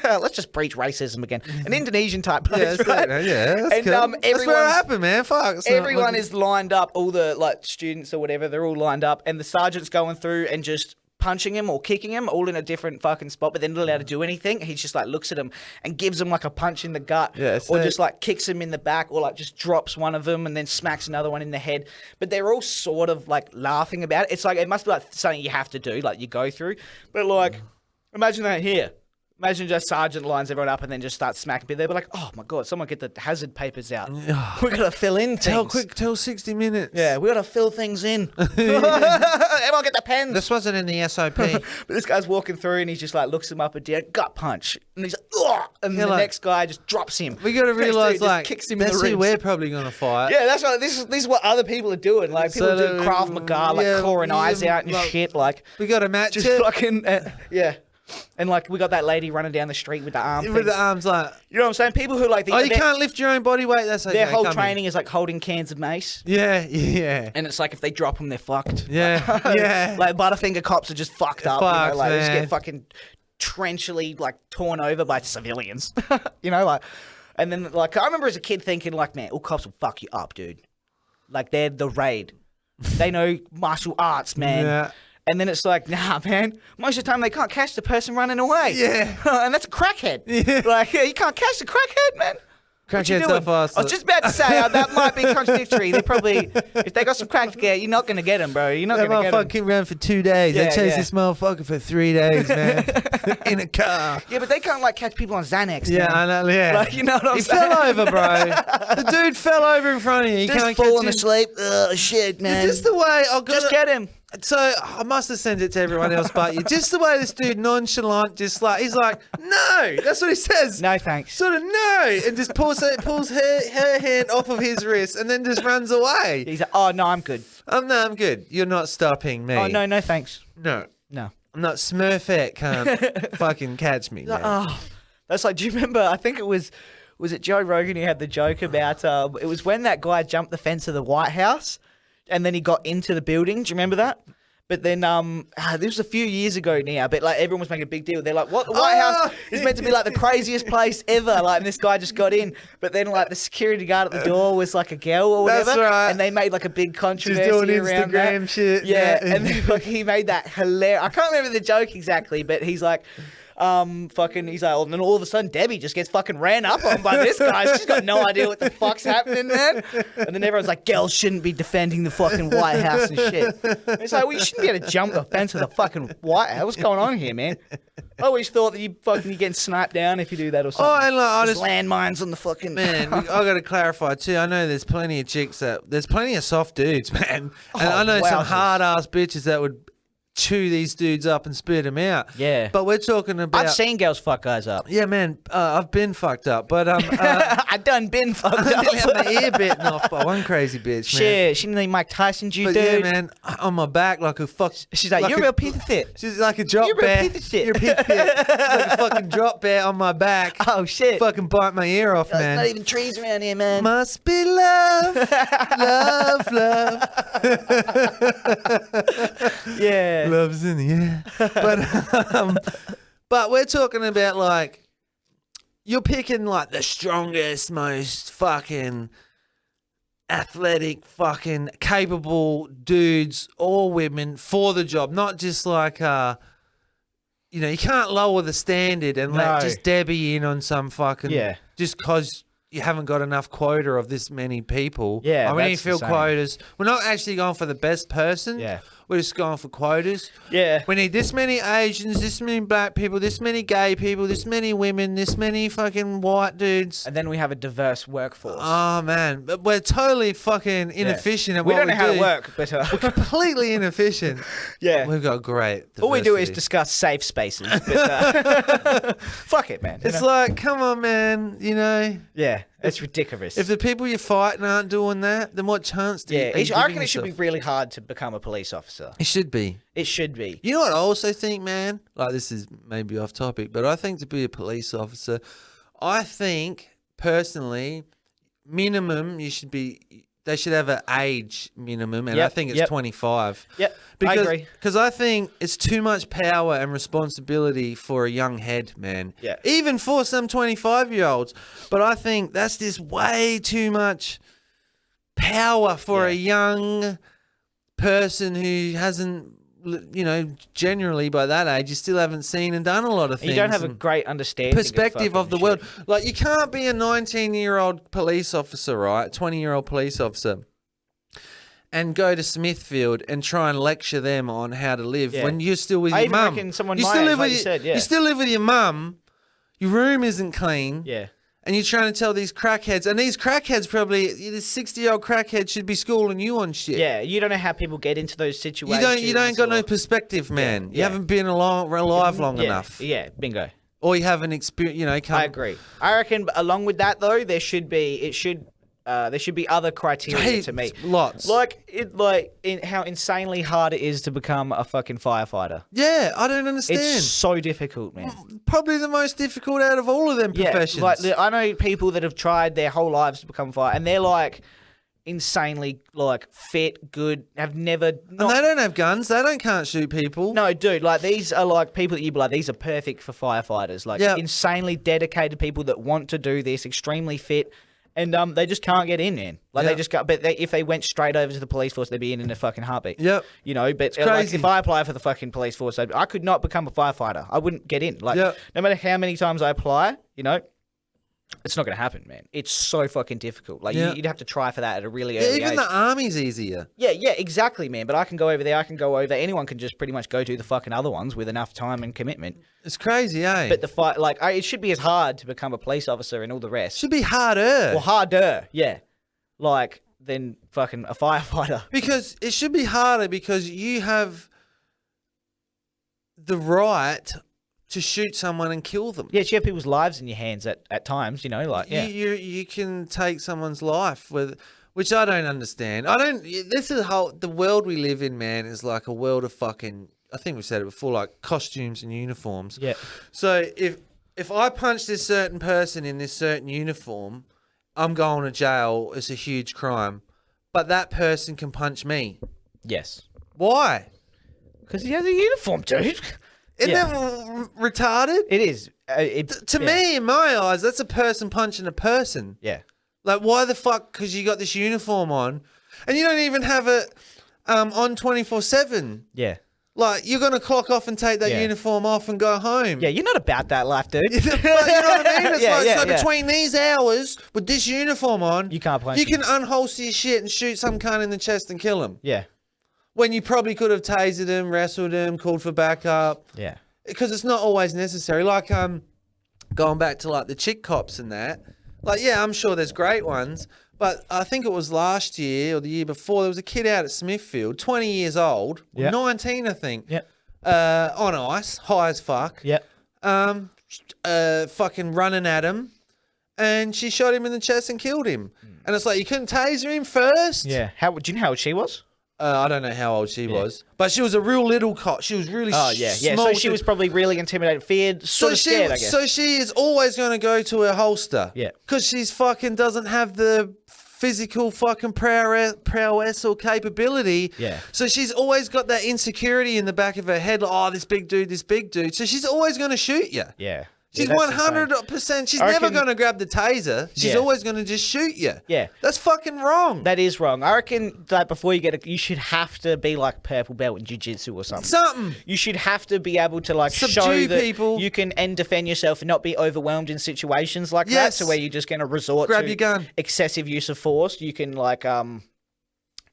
let's just breach racism again. An Indonesian type place, right? That's cool. And that's where it happened, man. Fuck. Everyone is lined up, all the like students or whatever, they're all lined up, and the sergeant's going through and just punching him or kicking him all in a different fucking spot, but they're not allowed to do anything. He just like looks at him and gives him like a punch in the gut, or just like kicks him in the back, or like just drops one of them and then smacks another one in the head. But they're all sort of like laughing about it. It's like, it must be like something you have to do, like you go through. But like, imagine that here. Imagine just sergeant lines everyone up and then just starts smacking people. They'll be like, oh my God, someone get the hazard papers out. We got to fill in things. Tell 60 minutes. Yeah, we got to fill things in. Everyone get the pens. This wasn't in the SOP. But this guy's walking through and he just like looks him up and down, gut punch. And he's like, ugh! And the next guy just drops him. We got to realise, like, kicks him that's in the who ribs. we're probably going to fight. Yeah, that's right. This is what other people are doing. Like, people do Krav Maga, like clawing eyes out and shit. Like, we got a match. Just fucking, yeah. And like, we got that lady running down the street with the arm with the arms, like, you know what I'm saying? People who like, you can't lift your own body weight. That's okay. Their whole training is like holding cans of mace. Yeah. And it's like, if they drop them, they're fucked. Yeah. Like Butterfinger cops are just fucked up. Fucked, you know, like man. they just get fucking trenchily like torn over by civilians. You know, like, and then like, I remember as a kid thinking like, man, all cops will fuck you up, dude. Like, they're the raid. They know martial arts, man. Yeah. And then it's like, nah, man. Most of the time they can't catch the person running away. Yeah. And that's a crackhead. Yeah. Like, you can't catch the crackhead, man. Crackheads are fast. I was just about to say that might be contradictory. They probably, if they got some crack to get, you're not going to get them, bro. You're not going to get them. That motherfucker came around for 2 days. They chased this motherfucker for 3 days, man, in a car. Yeah, but they can't like catch people on Xanax. Yeah, man. I know. Yeah, like, you know what I'm he saying? fell over, bro. The dude fell over in front of you. You just can't falling catch him. asleep. Oh shit, man. Just the way just get him. So I must have sent it to everyone else but you. Just the way this dude nonchalant, just like he's like, no, that's what he says. No thanks. Sort of no, and just pulls her hand off of his wrist and then just runs away. He's like, oh no, I'm good. No, I'm good. You're not stopping me. Oh no thanks. No. I'm not Smurfette. Can't fucking catch me, man. Oh, that's like. Do you remember? I think it was it Joe Rogan who had the joke about? It was when that guy jumped the fence of the White House. And then he got into the building. Do you remember that? But then, this was a few years ago now, but like everyone was making a big deal. They're like, what? The White House is meant to be like the craziest place ever. Like, and this guy just got in. But then like the security guard at the door was like a girl or whatever. That's right. And they made like a big controversy just doing around Instagram that. shit. Yeah. And then like he made that hilarious. I can't remember the joke exactly, but he's like, Fucking, he's like, oh, and then all of a sudden Debbie just gets fucking ran up on by this guy. She's got no idea what the fuck's happening, man. And then everyone's like, girls shouldn't be defending the fucking White House and shit. And it's like, well, you shouldn't be able to jump the fence of the fucking White House. What's going on here, man? I always thought that you're getting sniped down if you do that or something. Oh, and like, There's landmines on the fucking... Man, I got to clarify too. I know there's plenty of chicks there's plenty of soft dudes, man. And I know some hard-ass bitches that would chew these dudes up and spit them out. Yeah. But we're talking about... I've seen girls fuck guys up. Yeah, man. I've been fucked up. But I done been fucked I up. nearly had my ear bitten off by one crazy bitch, man. Shit, she nearly Mike Tyson'd you, But dude. yeah, man, on my back like a fuck... She's like, you're a real piece of shit. She's like a drop You're a real bear. piece of shit. You're a piece of shit. She's like a fucking drop bear on my back. Oh, shit. Fucking bite my ear off, There's man. not even trees around here, man. Must be love, love, love. Yeah. Love's in the air. But we're talking about like you're picking like the strongest, most fucking athletic, fucking capable dudes or women for the job, not just like you know, you can't lower the standard and let just Debbie in on some fucking just cause you haven't got enough quota of this many people. Yeah, we need that's to fill insane. quotas. We're not actually going for the best person. Yeah. We're just going for quotas. Yeah. We need this many Asians, this many black people, this many gay people, this many women, this many fucking white dudes. And then we have a diverse workforce. Oh, man. But we're totally fucking inefficient at we what don't know how do. to work, but... We're completely inefficient. Yeah. We've got great All we do is diversity. discuss safe spaces. But, fuck it, man. It's like, come on, man, you know. Yeah, it's ridiculous. If the people you're fighting aren't doing that, then what chance do you I reckon it should be really hard to become a police officer. It should be. It should be. You know what I also think, man? Like, this is maybe off topic, but I think to be a police officer, I think, personally, minimum, they should have an age minimum, and I think it's 25. Yep, because, I agree. Because I think it's too much power and responsibility for a young head, man. Yeah. Even for some 25-year-olds. But I think that's just way too much power for a young person who hasn't, you know, generally by that age, you still haven't seen and done a lot of things. You don't have a great understanding Perspective of the fucking world. shit. Like, you can't be a 19-year-old police officer, right? 20-year-old police officer, and go to Smithfield and try and lecture them on how to live when you're still with I your even mum. reckon someone You my still age, live like with you your- said, yeah. You still live with your mum. Your room isn't clean. Yeah. And you're trying to tell these crackheads, and these crackheads probably, this 60-year-old crackhead should be schooling you on shit. Yeah, you don't know how people get into those situations. You don't got no perspective, man. You haven't been alive long enough. Yeah, bingo. Or you haven't experienced, you know. I agree. I reckon along with that though, there should be other criteria to meet. Lots. Like how insanely hard it is to become a fucking firefighter. Yeah, I don't understand. It's so difficult, man. Probably the most difficult out of all of them professions. Like I know people that have tried their whole lives to become fire, and they're like insanely like fit, good, have never. And they don't have guns. They can't shoot people. No, dude. Like these are like people that you be like, these are perfect for firefighters. Like insanely dedicated people that want to do this, extremely fit. And they just can't get in, man. Like they just got. But if they went straight over to the police force, they'd be in a fucking heartbeat. Yep. You know, but like, if I apply for the fucking police force, I could not become a firefighter. I wouldn't get in. Like no matter how many times I apply, you know, it's not going to happen, man. It's so fucking difficult. Like you'd have to try for that at a really early even age. the army's easier. Yeah, exactly, man. But I can go over there. I can go over. Anyone can just pretty much go do the fucking other ones with enough time and commitment. It's crazy, eh? But the fight, like, it should be as hard to become a police officer and all the rest. Should be harder. Or harder, yeah. Like, than fucking a firefighter. Because it should be harder because you have the right to shoot someone and kill them. Yeah, you have people's lives in your hands at times, you know, like, yeah. You can take someone's life with, which I don't understand. This is the world we live in, man, is like a world of fucking, I think we've said it before, like costumes and uniforms. Yeah. So if I punch this certain person in this certain uniform, I'm going to jail. It's a huge crime. But that person can punch me. Yes. Why? Because he has a uniform, dude. Isn't that retarded? It is. To me, in my eyes, that's a person punching a person. Yeah. Like, why the fuck? Because you got this uniform on, and you don't even have it on 24/7. Yeah. Like, you're going to clock off and take that uniform off and go home. Yeah, you're not about that life, dude. But you know what I mean? It's Yeah, between these hours with this uniform on, You can't punch you him. can unholster your shit and shoot some cunt in the chest and kill him. Yeah. When you probably could have tasered him, wrestled him, called for backup. Yeah. Because it's not always necessary. Like, going back to, like, the chick cops and that. Like, yeah, I'm sure there's great ones. But I think it was last year or the year before, there was a kid out at Smithfield, 20 years old, 19, I think. Yep. On ice, high as fuck. Yep. Fucking running at him. And she shot him in the chest and killed him. And it's like, you couldn't taser him first? Yeah. Do you know how old she was? I don't know how old she was. But she was a real little cop. She was really small. So she was probably really intimidated, feared, sort of scared, I guess. So she is always going to go to her holster. Yeah. Because she's fucking doesn't have the physical fucking prowess or capability. Yeah. So she's always got that insecurity in the back of her head. Like, oh, this big dude. So she's always going to shoot you. Yeah. She's that's 100%. She's I never reckon- going to grab the taser. She's Yeah. always going to just shoot you. Yeah. That's fucking wrong. That is wrong. I reckon that before you get you should have to be like purple belt in jiu-jitsu or something. You should have to be able to like Subdue show that people. you can defend yourself and not be overwhelmed in situations like that. Yes. So where you're just going to resort Grab to your gun. excessive use of force, you can like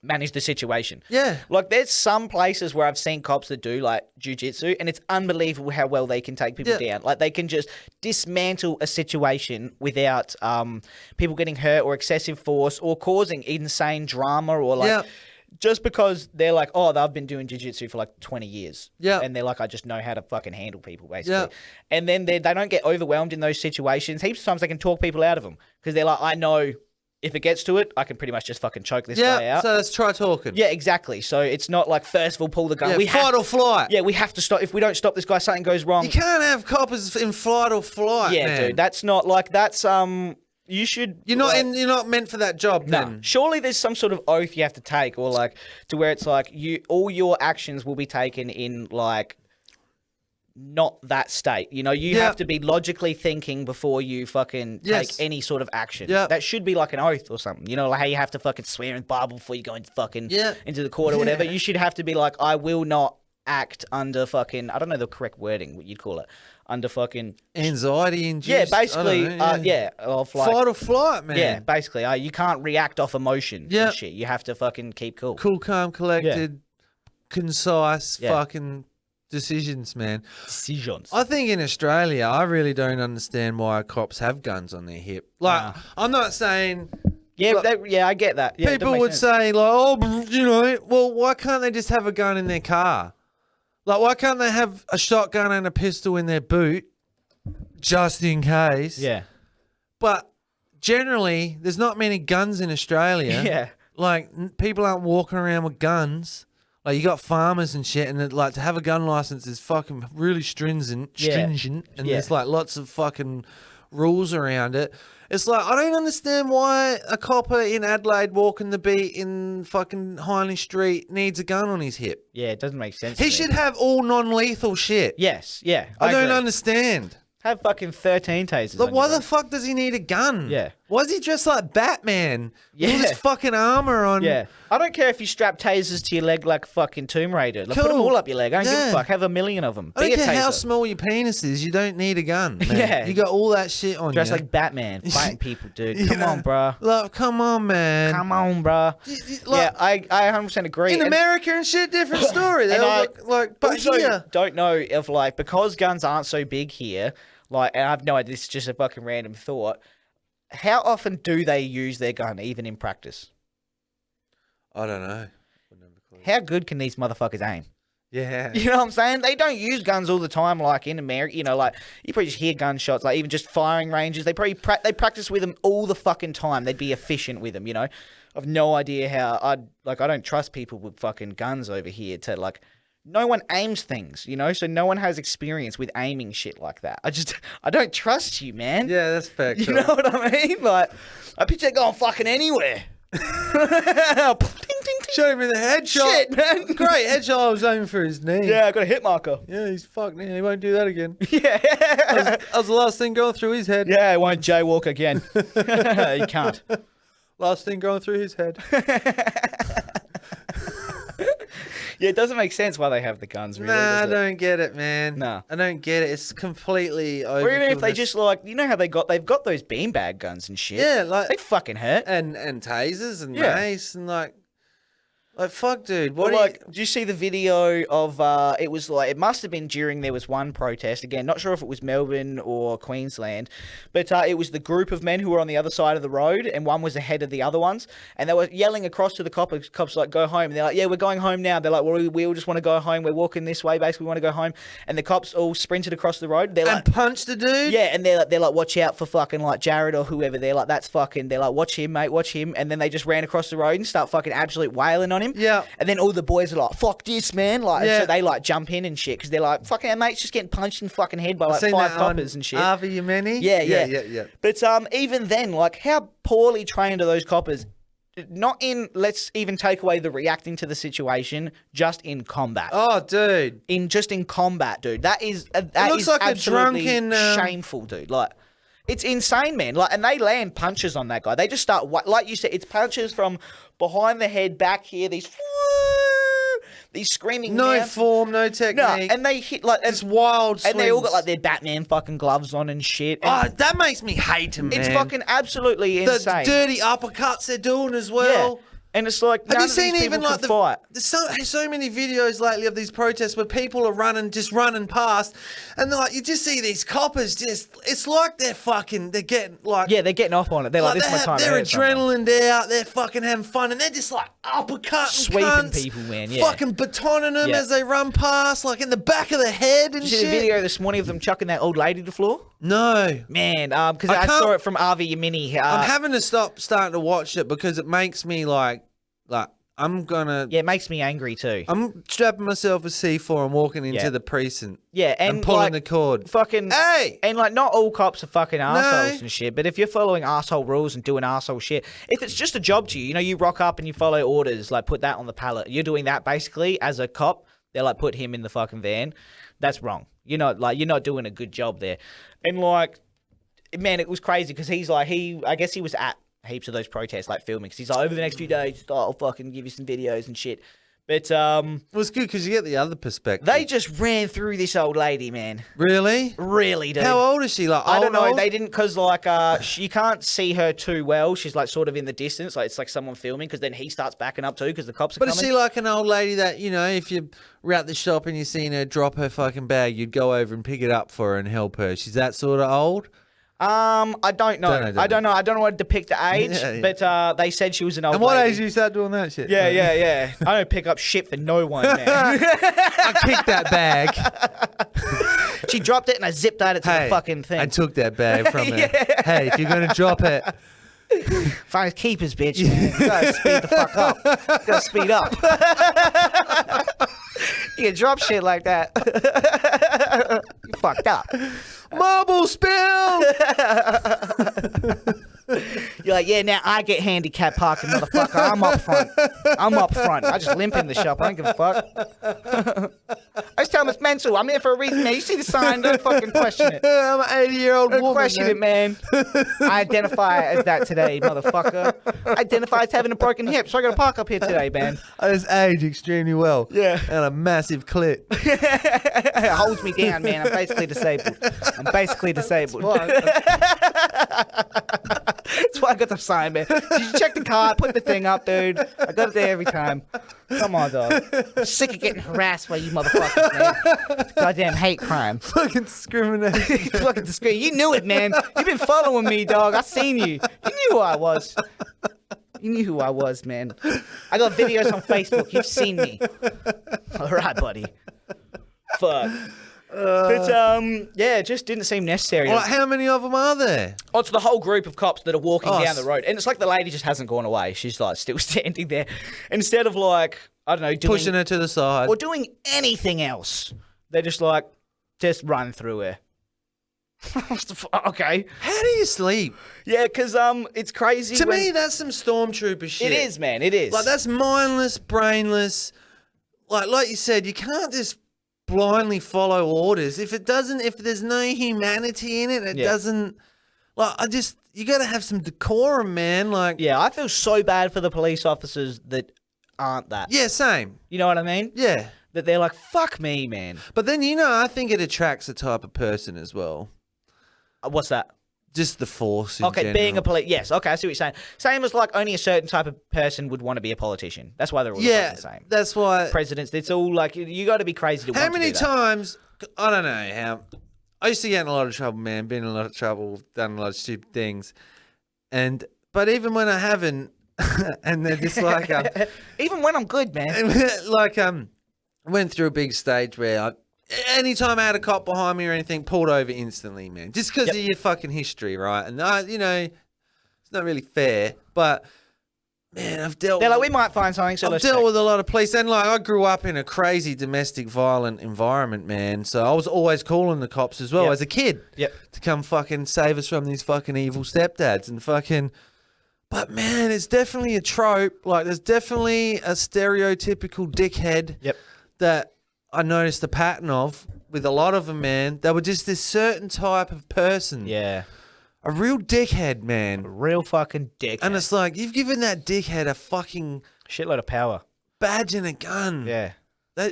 manage the situation. Yeah. Like there's some places where I've seen cops that do like jiu-jitsu and it's unbelievable how well they can take people down. Like they can just dismantle a situation without people getting hurt or excessive force or causing insane drama or like just because they're like, oh, they've been doing jiu-jitsu for like 20 years. Yeah. And they're like, I just know how to fucking handle people, basically. Yeah. And then they don't get overwhelmed in those situations. Heaps of times they can talk people out of them because they're like, I know if it gets to it, I can pretty much just fucking choke this guy out. So let's try talking. Yeah, exactly. So it's not like, first of all, pull the gun. Yeah, fight or flight. Yeah, we have to stop. If we don't stop this guy, something goes wrong. You can't have coppers in flight or flight, Yeah, man. dude. That's not like, that's, you should. You're not meant for that job, No. then. Surely there's some sort of oath you have to take or like, to where it's like, all your actions will be taken in like, not that state. You know, you have to be logically thinking before you fucking take any sort of action. Yeah. That should be like an oath or something. You know, like how you have to fucking swear in the Bible before you go into fucking into the court or whatever. You should have to be like, I will not act under fucking, I don't know the correct wording, what you'd call it. Under fucking anxiety induced. Yeah, basically, of like, fight or flight, man. Yeah, basically, you can't react off emotion. Yeah, shit. You have to fucking keep cool. Cool, calm, collected, concise, fucking decisions, man. Decisions. I think in Australia, I really don't understand why cops have guns on their hip. Like, I'm not saying. Yeah, like, I get that. Yeah, people would say, like, oh, you know, well, why can't they just have a gun in their car? Like, why can't they have a shotgun and a pistol in their boot, just in case? Yeah. But generally, there's not many guns in Australia. Yeah. Like, people aren't walking around with guns. Like, you got farmers and shit, and like to have a gun license is fucking really stringent, and there's like lots of fucking rules around it. It's like, I don't understand why a copper in Adelaide walking the beat in fucking Hindley Street needs a gun on his hip. Yeah, it doesn't make sense. He should have all non-lethal shit. Yes, yeah. I don't agree. understand. Have fucking 13 tasers. Like, on why your the fuck does he need a gun? Yeah. Why is he dressed like Batman? Yeah. With all this fucking armor on. Yeah. I don't care if you strap tasers to your leg like fucking Tomb Raider. Like, put them Cool. all up your leg. I don't give a Yeah. fuck. Have 1,000,000 of them. I don't Be a care how taser. small your penis is, you don't need a gun. Man. Yeah. You got all that shit on Dress you. like Batman, fighting people, dude. You Come know, on, bruh. Like, come on, man. Come on, bruh. Like, Yeah, I 100% agree. in And- America and shit, different story. And They're I but also here. don't know if, like, because guns aren't so big here, like, and I have no idea, this is just a fucking random thought, how often do they use their gun, even in practice? I don't know. How good can these motherfuckers aim? Yeah. You know what I'm saying? They don't use guns all the time, like in America. You know, like you probably just hear gunshots, like even just firing ranges. They probably they practice with them all the fucking time. They'd be efficient with them. You know, I've no idea how. I don't trust people with fucking guns over here. To like, no one aims things. You know, so no one has experience with aiming shit like that. I don't trust you, man. Yeah, that's fair. You know what I mean? Like, I picture it going fucking anywhere. Shot him in the headshot. Shit, man. Great headshot. I was aiming for his knee. Yeah, I got a hit marker. Yeah, he's fucked now. He won't do that again. Yeah. That was the last thing going through his head. Yeah, I won't jaywalk again. You can't. Last thing going through his head. Yeah, it doesn't make sense why they have the guns, really. Nah, I does it? don't get it, man. No. I don't get it. It's completely over. Or even if they just like, you know how they've got those beanbag guns and shit. Yeah, like they fucking hurt. and tasers and Yeah. mace and like fuck, dude. Well, What like, did you see the video of? It was like it must have been during there was one protest. Again, not sure if it was Melbourne or Queensland, but it was the group of men who were on the other side of the road, and one was ahead of the other ones, and they were yelling across to the cops. Cops like, "Go home!" And they're like, "Yeah, we're going home now." They're like, "Well, we all just want to go home. We're walking this way. Basically, we want to go home." And the cops all sprinted across the road. They're like, and punched the dude. yeah, and they're like, watch out for fucking like Jared or whoever. They're like, that's fucking. They're like, watch him, mate, watch him. And then they just ran across the road and start fucking absolute wailing on him. Yeah. And then all the boys are like, fuck this, man. Like, Yeah. so they like jump in and shit because they're like, fucking, our mate's just getting punched in the fucking head by like Seen 5 that on coppers and shit. Harvey Yemeni? Yeah. But even then, like, how poorly trained are those coppers? Not in, let's even take away the reacting to the situation, just in combat. Oh, dude. In combat, dude. That is looks like a absolutely drunken, shameful, dude. Like, it's insane, man. Like, and they land punches on that guy. They just start, like you said, it's punches from behind the head, back here. These screaming. No man. form, no technique. No, and they hit like it's wild. and they all got swings. like their Batman fucking gloves on and shit. And Oh, that makes me hate him, man. it's fucking absolutely the insane. dirty uppercuts they're doing as well. Yeah. And it's like, Have none you of seen these even people like can fight. there's so many videos lately of these protests where people are running past, and like you just see these coppers it's like they're getting like Yeah, they're getting off on it. They're like, this is my time. to they're hurt someone. adrenaline out, they're fucking having fun, and they're just like uppercutting Sweeping cunts, people, man, yeah. fucking batoning them Yeah. as they run past, like in the back of the head and Did you shit. see the video this morning of them chucking that old lady to the floor? No, Man, because I I saw can't- it from Harvey Yemeni. I'm having to starting to watch it because it makes me like I'm gonna. Yeah, it makes me angry too. I'm strapping myself a C4 and walking into Yeah. the precinct. Yeah, and pulling like, the cord. Fucking Hey! and like not all cops are fucking assholes No. and shit. But if you're following asshole rules and doing asshole shit, if it's just a job to you, you know, you rock up and you follow orders, like put that on the pallet. You're doing that basically as a cop. They're like, put him in the fucking van. That's wrong. You're not doing a good job there. And like, man, it was crazy because I guess he was at heaps of those protests, like filming, because he's like, over the next few days, I'll fucking give you some videos and shit. But It was good because you get the other perspective. they just ran through this old lady, man. Really? Really, dude. How old is she? Like I don't know. old? They didn't, because like you can't see her too well. She's like sort of in the distance, like it's like someone filming. Because then he starts backing up too, because the cops are But coming. is she like an old lady that, you know, if you were at the shop and you seen her drop her fucking bag, you'd go over and pick it up for her and help her? She's that sort of old? I don't know. I don't know. I don't know what to depict the age, Yeah. but they said she was an old. And what lady. age do you start doing that shit? Yeah. I don't pick up shit for no one, man. I kicked that bag. She dropped it and I zipped at it to the fucking thing. I took that bag from her. Hey, if you're going to drop it, Find keepers, bitch. Man. You gotta speed the fuck up. You gotta speed up. You can drop shit like that. You fucked up. marble spill. You're like, yeah, now I get handicap parking, motherfucker. I'm up front. I'm up front. I just limp in the shop. I don't give a fuck. I just tell him it's mental. I'm here for a reason, man. You see the sign, don't fucking question it. I'm an 80-year-old Don't woman. question it, man. I identify as that today, motherfucker. I identify as having a broken hip, so I gotta park up here today, man. I just age extremely well. Yeah. And a massive clit. It holds me down, man. I'm basically disabled. That's why I got the sign, man. Did you check the card? Put the thing up, dude. I got it there every time. Come on, dog. I'm sick of getting harassed by you motherfuckers, man. It's goddamn hate crime. Fucking discrimination. Fucking disgrace. You knew it, man. You've been following me, dog. I seen you. You knew who I was. You knew who I was, man. I got videos on Facebook. You've seen me. All right, buddy. Fuck. But yeah, it just didn't seem necessary. Well, how many of them are there? Oh, it's the whole group of cops that are walking Oh, down the road. And it's like the lady just hasn't gone away. She's like still standing there. Instead of like, I don't know, Pushing her to the side. or doing anything else. They're just like, just run through her. Okay. How do you sleep? Yeah, because it's crazy. To me, that's some stormtrooper shit. it is, man. It is. Like, that's mindless, brainless. Like you said, you can't just blindly follow orders. If there's no humanity in it, it Yeah. doesn't. Like, you got to have some decorum, man. Like, Yeah, I feel so bad for the police officers that aren't that. Yeah, same. You know what I mean? Yeah. That they're like, fuck me, man. But then, I think it attracts a type of person as well. What's that? Just the force in Okay, being a general. yes. Okay, I see what you're saying. Same as like only a certain type of person would want to be a politician. That's why they're all Yeah, the same. that's why. Presidents, it's all like you got to be crazy to How want to many do that. times, I don't know how, I used to get in a lot of trouble, man, been in a lot of trouble, done a lot of stupid things. But even when I haven't, and they're just like, Even when I'm good, man. went through a big stage where anytime I had a cop behind me or anything, pulled over instantly, man. Just because of your fucking history, right? And, it's not really fair. But, man, I've dealt They're like, we might find something, so I've let's dealt check. with a lot of police. And, I grew up in a crazy domestic violent environment, man. So I was always calling the cops as well as a kid. Yep. To come fucking save us from these fucking evil stepdads and fucking... But, man, it's definitely a trope. Like, there's definitely a stereotypical dickhead that I noticed a pattern of with a lot of them, man. They were just this certain type of person. Yeah. A real dickhead, man. Real fucking dickhead. And it's like, you've given that dickhead a fucking... shitload of power. Badge and a gun. Yeah.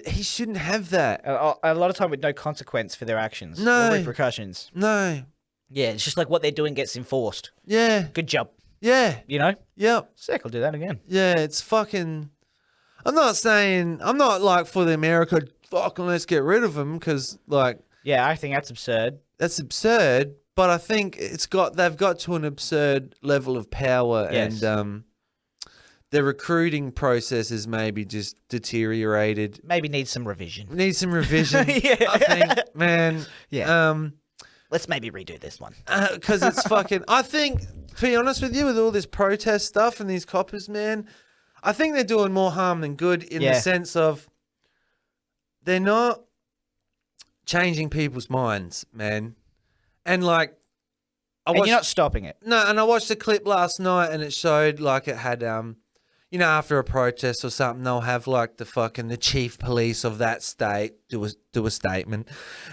He shouldn't have that. A lot of time with no consequence for their actions. No. Or repercussions. No. Yeah, it's just like what they're doing gets enforced. Yeah. Good job. Yeah. You know? Yep. Sick, I'll do that again. Yeah, it's fucking... I'm not like for the America, fucking let's get rid of them, because like... Yeah, I think that's absurd. That's absurd, but I think they've got to an absurd level of power, Yes. and the recruiting process is maybe just deteriorated. Maybe needs some revision. Need some revision, Yeah. I think, man. Yeah. Let's maybe redo this one. Because it's fucking... I think, to be honest with you, with all this protest stuff and these coppers, man, I think they're doing more harm than good in the sense of they're not changing people's minds, man. And like... You're not stopping it. No, and I watched a clip last night and it showed like it had... after a protest or something, they'll have like the chief police of that state do a statement.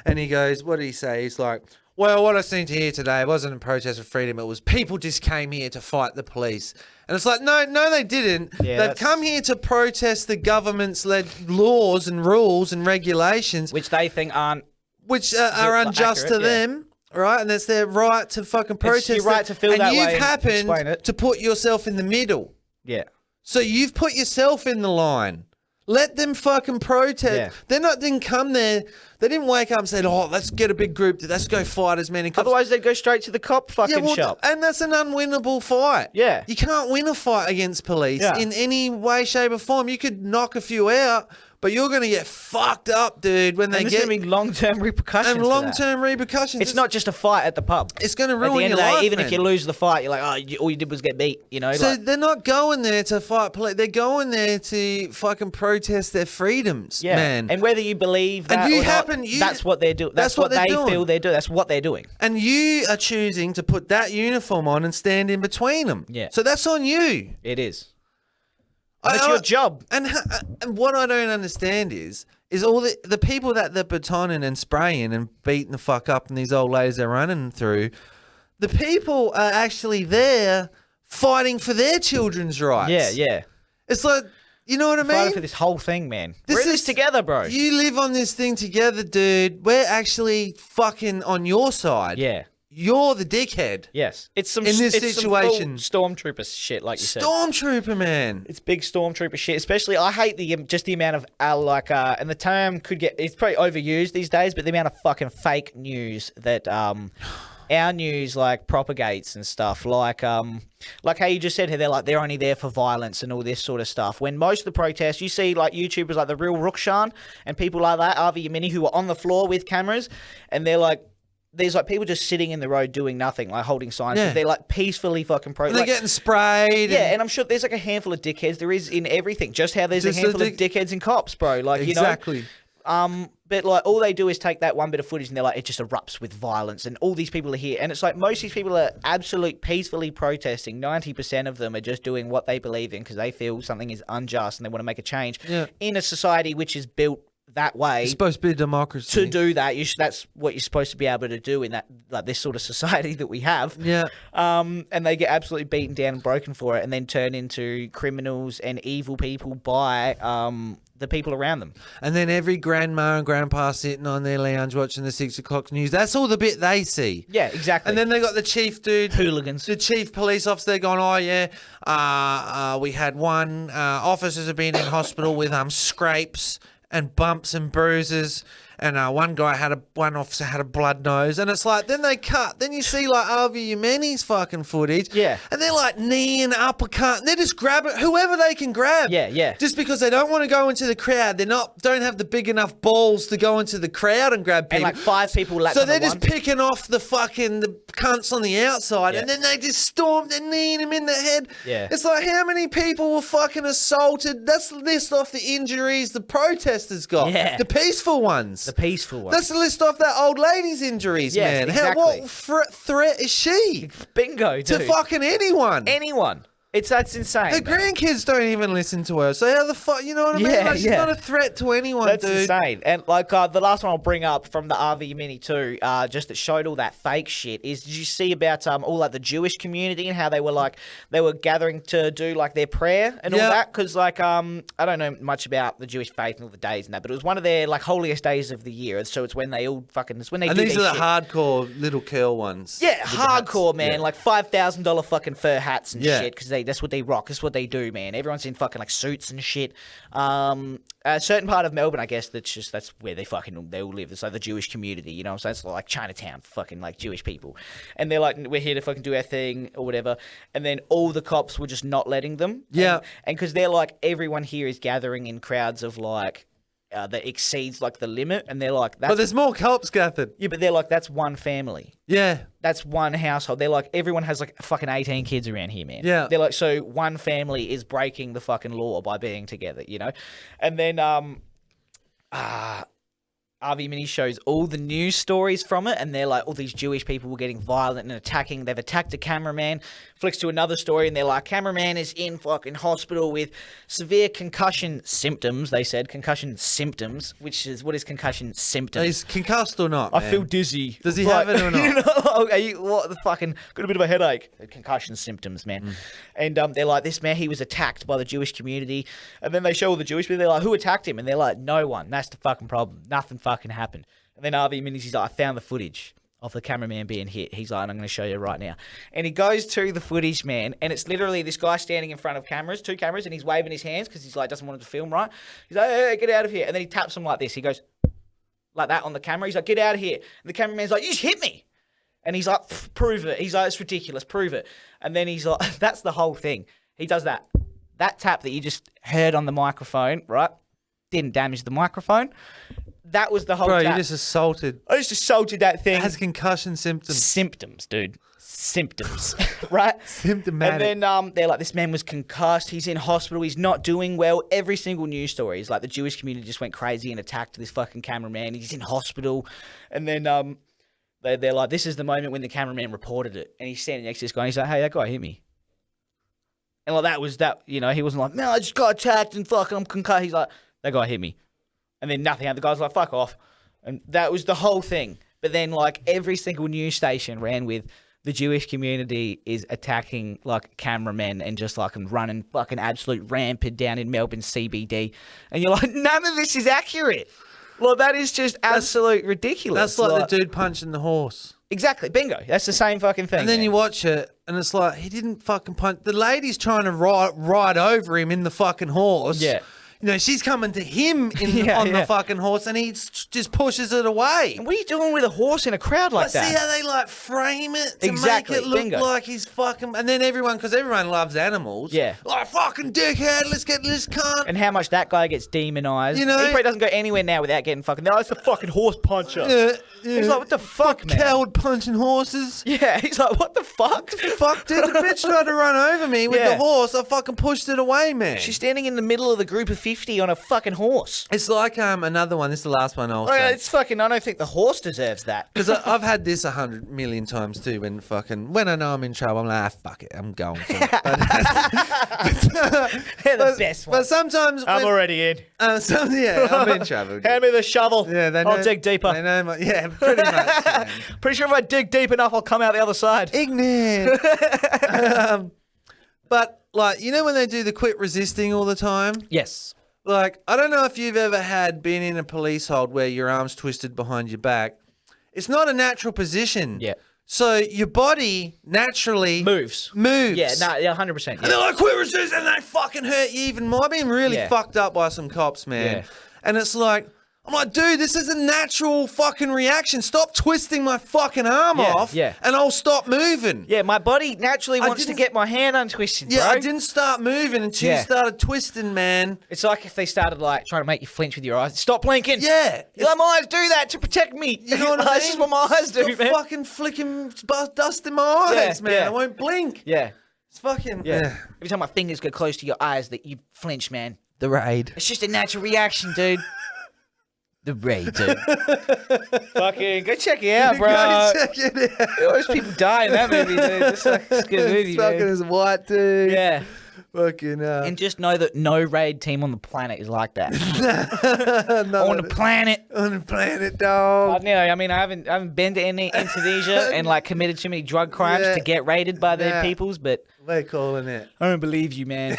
And he goes, what did he say? He's like, well, what I seen here today wasn't a protest for freedom. It was people just came here to fight the police. And it's like, no, they didn't. Yeah, They've come here to protest the government's laws and rules and regulations. Which they think aren't... Which are unjust accurate, to them. Right? And that's their right to fucking protest. It's your right to feel that way. And you've and explain happened it. to put yourself in the middle. Yeah. So you've put yourself in the line. Let them fucking protest. Yeah. Didn't come there. They didn't wake up and say, oh, let's get a big group. Let's go fight as many cops. Otherwise, they'd go straight to the cop fucking shop. And that's an unwinnable fight. Yeah. You can't win a fight against police in any way, shape or form. You could knock a few out, but you're going to get fucked up, dude, when And there's going to be long-term repercussions. And long-term repercussions. It's not just a fight at the pub. It's going to At ruin the end your of the day, life, even man. if you lose the fight, you're like, oh, all you did was get beat. You know. So like, they're not going there to fight police. They're going there to fucking protest their freedoms, yeah. man. And whether you believe that you or happen- not, you- that's what they're doing. That's what they're they doing. feel they're doing. That's what they're doing. And you are choosing to put that uniform on and stand in between them. Yeah. So that's on you. It is. That's your job. And what I don't understand is all the people that they're batoning and spraying and beating the fuck up and these old ladies they're running through, the people are actually there fighting for their children's rights. Yeah, yeah. It's like, you know what I mean? Fighting for this whole thing, man. We're in this together, bro. You live on this thing together, dude. We're actually fucking on your side. Yeah. You're the dickhead. Yes. It's some In this it's situation. some full stormtrooper shit, like you said. Stormtrooper, man. It's big stormtrooper shit. Especially, I hate the amount of and the term it's probably overused these days, but the amount of fucking fake news that our news like propagates and stuff, like how you just said here, they're only there for violence and all this sort of stuff. When most of the protests, you see like YouTubers like the real Rukshan and people like that, Avi Yamini, who are on the floor with cameras, and they're like. There's like people just sitting in the road doing nothing, like holding signs. Yeah. They're like peacefully fucking They're getting sprayed. Yeah, and I'm sure there's like a handful of dickheads. There is in everything. Just how there's Just a handful of dickheads in cops, bro. Like Exactly. you know. But like all they do is take that one bit of footage and they're like, it just erupts with violence, and all these people are here, and it's like most of these people are absolute peacefully protesting. 90% of them are just doing what they believe in because they feel something is unjust and they want to make a change in a society which is built that way. It's supposed to be a democracy. To do that, that's what you're supposed to be able to do in that, like this sort of society that we have. Yeah. And they get absolutely beaten down and broken for it, and then turn into criminals and evil people by the people around them. And then every grandma and grandpa sitting on their lounge watching the 6 o'clock news. That's all the bit they see. Yeah, exactly. And then they got the chief dude. Hooligans. The chief police officer going, oh, yeah, we had one. Officers have been in hospital with scrapes and bumps and bruises. And one officer had a blood nose, and it's like, then they cut. Then you see like Avi Yemeni's fucking footage, and they're like knee and uppercut, and they're just grabbing whoever they can grab, just because they don't want to go into the crowd. Don't have the big enough balls to go into the crowd and grab people. And like 5 people lap. So they're just picking off the cunts on the outside, and then they just storm. They're kneeing him in the head. Yeah, it's like, how many people were fucking assaulted? That's the list off the injuries the protesters got. Yeah, the peaceful ones. The peaceful one. That's the list off that old lady's injuries, man. Exactly. What threat is she? Bingo, dude. To fucking anyone. Anyone. That's insane. Her grandkids don't even listen to her. So how the fuck, you know what I mean? Like, she's not a threat to anyone, That's dude. insane. And like the last one I'll bring up from the RV Mini too, just that showed all that fake shit is, did you see about all like the Jewish community and how they were gathering to do like their prayer and all that? Because like I don't know much about the Jewish faith and all the days and that, but it was one of their like holiest days of the year. So it's when they all it's when they and do these their are the hardcore little curl ones. Yeah, hardcore, man. Yeah. Like $5,000 fucking fur hats and shit, because that's what they rock. That's what they do, man. Everyone's in fucking like suits and shit. A certain part of Melbourne, I guess, that's where they all live. It's like the Jewish community, you know what I'm saying? It's like Chinatown, fucking like Jewish people. And they're like, we're here to fucking do our thing or whatever. And then all the cops were just not letting them. Yeah. And because they're like, everyone here is gathering in crowds of like, that exceeds like the limit, and they're like, but there's more cops gathered. Yeah, but they're like, that's one family. Yeah. That's one household. They're like, everyone has like fucking 18 kids around here, man. Yeah. They're like, so one family is breaking the fucking law by being together, you know? And then RV Mini shows all the news stories from it, and they're like, all these Jewish people were getting violent and attacking. They've attacked a cameraman. Flicks to another story, and they're like, cameraman is in fucking hospital with severe concussion symptoms. They said concussion symptoms, which is, what is concussion symptoms? He's concussed or not? I feel dizzy. Does he have it or not? You know, what the fucking, got a bit of a headache. Concussion symptoms, man. And they're like, this man, he was attacked by the Jewish community. And then they show all the Jewish people. They're like, who attacked him? And they're like, no one. That's the fucking problem. Nothing fucking happened. And then RV Minis, he's like, I found the footage of the cameraman being hit. He's like, I'm going to show you right now. And he goes to the footage, man, and it's literally this guy standing in front of two cameras, and he's waving his hands because he's like, doesn't want him to film, right? He's like, hey, get out of here. And then he taps him like this. He goes like that on the camera. He's like, get out of here. And the cameraman's like, you just hit me. And he's like, prove it. He's like, it's ridiculous. Prove it. And then he's like, that's the whole thing. He does that. That tap that you just heard on the microphone, right? Didn't damage the microphone. That was the whole Bro, tap. you just assaulted. I just assaulted that thing. It has concussion symptoms. Symptoms, dude. Symptoms, right? Symptomatic. And then they're like, this man was concussed. He's in hospital. He's not doing well. Every single news story is like, the Jewish community just went crazy and attacked this fucking cameraman. He's in hospital. And then they're like, this is the moment when the cameraman reported it. And he's standing next to this guy, and he's like, hey, that guy hit me. And like, that was that, you know, he wasn't like, no, I just got attacked and fucking I'm concussed. He's like, that guy hit me. And then nothing happened. The guy's like, fuck off. And that was the whole thing. But then, like, every single news station ran with, the Jewish community is attacking, like, cameramen and just, like, running fucking absolute rampant down in Melbourne CBD. And you're like, none of this is accurate. Well, that is just absolute ridiculous. That's like the dude punching the horse. Exactly. Bingo. That's the same fucking thing. And then you watch it, and it's like, he didn't fucking punch. The lady's trying to ride over him in the fucking horse. Yeah. You know, she's coming to him on the fucking horse, and he just pushes it away. And what are you doing with a horse in a crowd like that? See how they like frame it to make it look like he's fucking. And then everyone, because everyone loves animals. Yeah. Like, fucking dickhead, let's get this cunt. And how much that guy gets demonized. You know, he probably doesn't go anywhere now without getting fucking. No, it's a fucking horse puncher. Yeah. He's like, what the fuck, man? Coward punching horses. Yeah, he's like, what the fuck? Fuck, dude, the bitch tried to run over me with the horse. I fucking pushed it away, man. She's standing in the middle of the group of 50 50 on a fucking horse. It's like another one. This is the last one I'll Oh, yeah, say. it's fucking. I don't think the horse deserves that. Because I've had this 100 million times too. When I know I'm in trouble, I'm like, fuck it, I'm going for it. They're the best ones. But sometimes I'm already in. I'm in trouble. Hand me the shovel. Yeah, I'll dig deeper. They know pretty much. Man. Pretty sure if I dig deep enough, I'll come out the other side. Ignorant. But like, you know when they do the quit resisting all the time? Yes. Like, I don't know if you've ever been in a police hold where your arm's twisted behind your back. It's not a natural position. Yeah. So your body naturally moves. Yeah, 100%. And they're like, quit resisting, and they fucking hurt you even more. I've been really fucked up by some cops, man. Yeah. And it's like, I'm like, dude, this is a natural fucking reaction. Stop twisting my fucking arm off, and I'll stop moving. Yeah, my body naturally wants to get my hand untwisted, Yeah, bro. I didn't start moving until you started twisting, man. It's like if they started like trying to make you flinch with your eyes. Stop blinking. Yeah. My eyes do that to protect me. You know what I mean? That's just what my eyes do, Stop man. fucking flicking dust in my eyes, man. I won't blink. Yeah. It's fucking... Yeah. Every time my fingers go close to your eyes that you flinch, man. The raid. It's just a natural reaction, dude. The raid, dude. Fucking go check it out, bro. Go check it out. Those people die in that movie, dude. It's a good movie, It's fucking dude. as white, dude. Yeah. Fucking... And just know that no raid team on the planet is like that. On the planet. On the planet, dog. I haven't been to any Indonesia and like committed too many drug crimes to get raided by their peoples, but we're calling it. I don't believe you, man.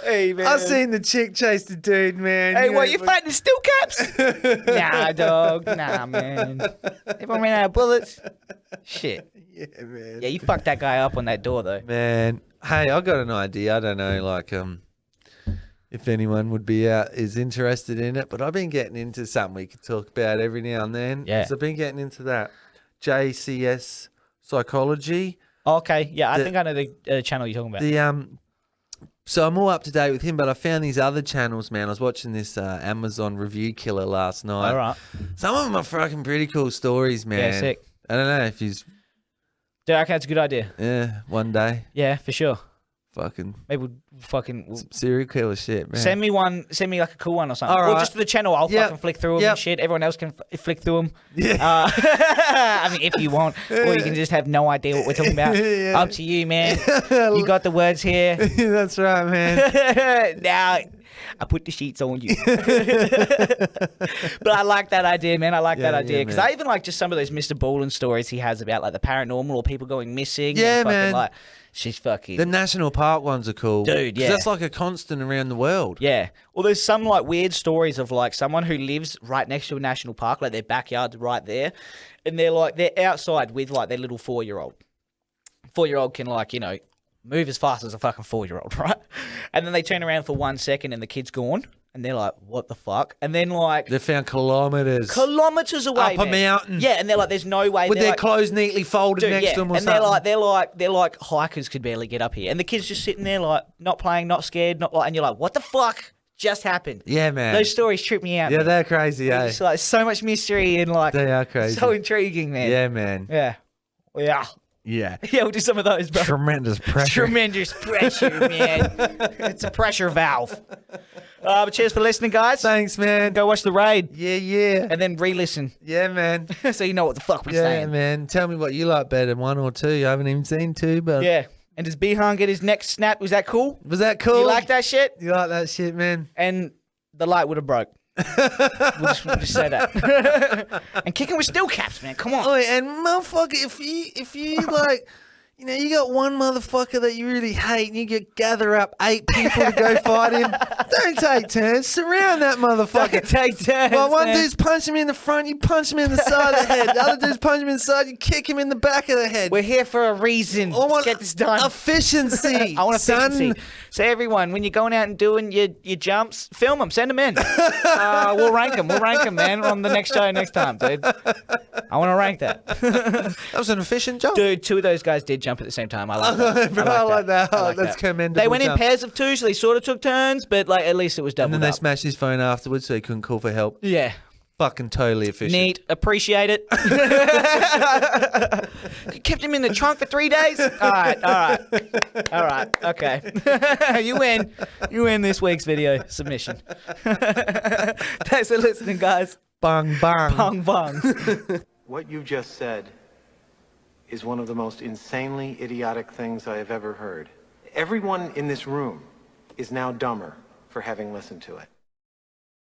Hey, man. I've seen the chick chase the dude, man. Hey, what, you fighting steel caps? Nah, dog. Nah, man. Everyone ran out of bullets. Shit. Yeah, man. Yeah, you fucked that guy up on that door, though. Man. Hey, I got an idea. I don't know, like, if anyone is interested in it, but I've been getting into something we could talk about every now and then. Yeah. So I've been getting into that JCS psychology. Okay, yeah, I think I know the channel you're talking about. So I'm all up to date with him, but I found these other channels, man. I was watching this Amazon review killer last night. All right. Some of them are fucking pretty cool stories, man. Yeah, sick. I don't know if he's... Dude, okay, that's a good idea. Yeah, one day. Yeah, for sure. Fucking... Maybe we'll fucking... serial killer shit, man. Send me like a cool one or something. All Or right. just to the channel. I'll fucking flick through them and shit. Everyone else can flick through them. Yeah. I mean, if you want. Or you can just have no idea what we're talking about. Yeah. Up to you, man. You got the words here. That's right, man. Now, I put the sheets on you. But I like that idea, man. I like that idea. Because I even like just some of those Mr. Ballin stories he has about like the paranormal or people going missing. Yeah, and fucking, man. Like, she's fucking... The national park ones are cool. Dude, 'Cause yeah. that's like a constant around the world. Yeah. Well, there's some like weird stories of like someone who lives right next to a national park, like their backyard's right there, and they're outside with like their little 4-year-old. 4-year-old can like, you know, move as fast as a fucking 4-year-old, right? And then they turn around for 1 second and the kid's gone. And they're like, what the fuck? And then like... They found kilometres away, up a mountain. Yeah, and they're like, there's no way. with they're their like, clothes neatly folded dude, next yeah. to them or and something. they're like hikers could barely get up here. And the kid's just sitting there like, not playing, not scared, not like... And you're like, what the fuck just happened? Yeah, man. Those stories trip me out. Yeah, man. they're crazy, eh? It's like so much mystery and like... They are crazy. So intriguing, man. Yeah, man. Yeah. Yeah. Yeah. Yeah, we'll do some of those, bro. Tremendous pressure. Tremendous pressure, man. It's a pressure valve. But cheers for listening, guys. Thanks, man. Go watch The Raid. Yeah, yeah. And then re-listen. Yeah, man. So you know what the fuck we're Yeah, saying. man. Tell me what you like better, 1 or 2. I haven't even seen 2, but... Yeah. And does Bihan get his neck snapped? Was that cool? Was that cool? You like that shit? You like that shit, man? And the light would have broke. we'll just say that. And kicking with steel caps, man. Come on. Oh, and motherfucker, if you like... You know, you got one motherfucker that you really hate and you gather up 8 people to go fight him. Don't take turns. Surround that motherfucker. Take turns, Well, one man. dude's punch him in the front, you punch him in the side of the head. The other dude's punch him in the side, you kick him in the back of the head. We're here for a reason. Let's get this done. Efficiency. I want efficiency. son. So everyone, when you're going out and doing your jumps, film them, send them in. We'll rank them. We'll rank them, man, on the next show next time, dude. I want to rank that. That was an efficient job. Dude, 2 of those guys did jump at the same time. I like that. Bro, I like that. I like That's that. commendable. They went in jump. pairs of 2, so they sort of took turns, but like at least it was doubled And then they up. smashed his phone afterwards so he couldn't call for help. Yeah. Fucking totally efficient. Neat. Appreciate it. You kept him in the trunk for 3 days? All right. Okay. You win. You win this week's video submission. Thanks for listening, guys. Bang, bang. Bang, bang. What you just said is one of the most insanely idiotic things I have ever heard. Everyone in this room is now dumber for having listened to it.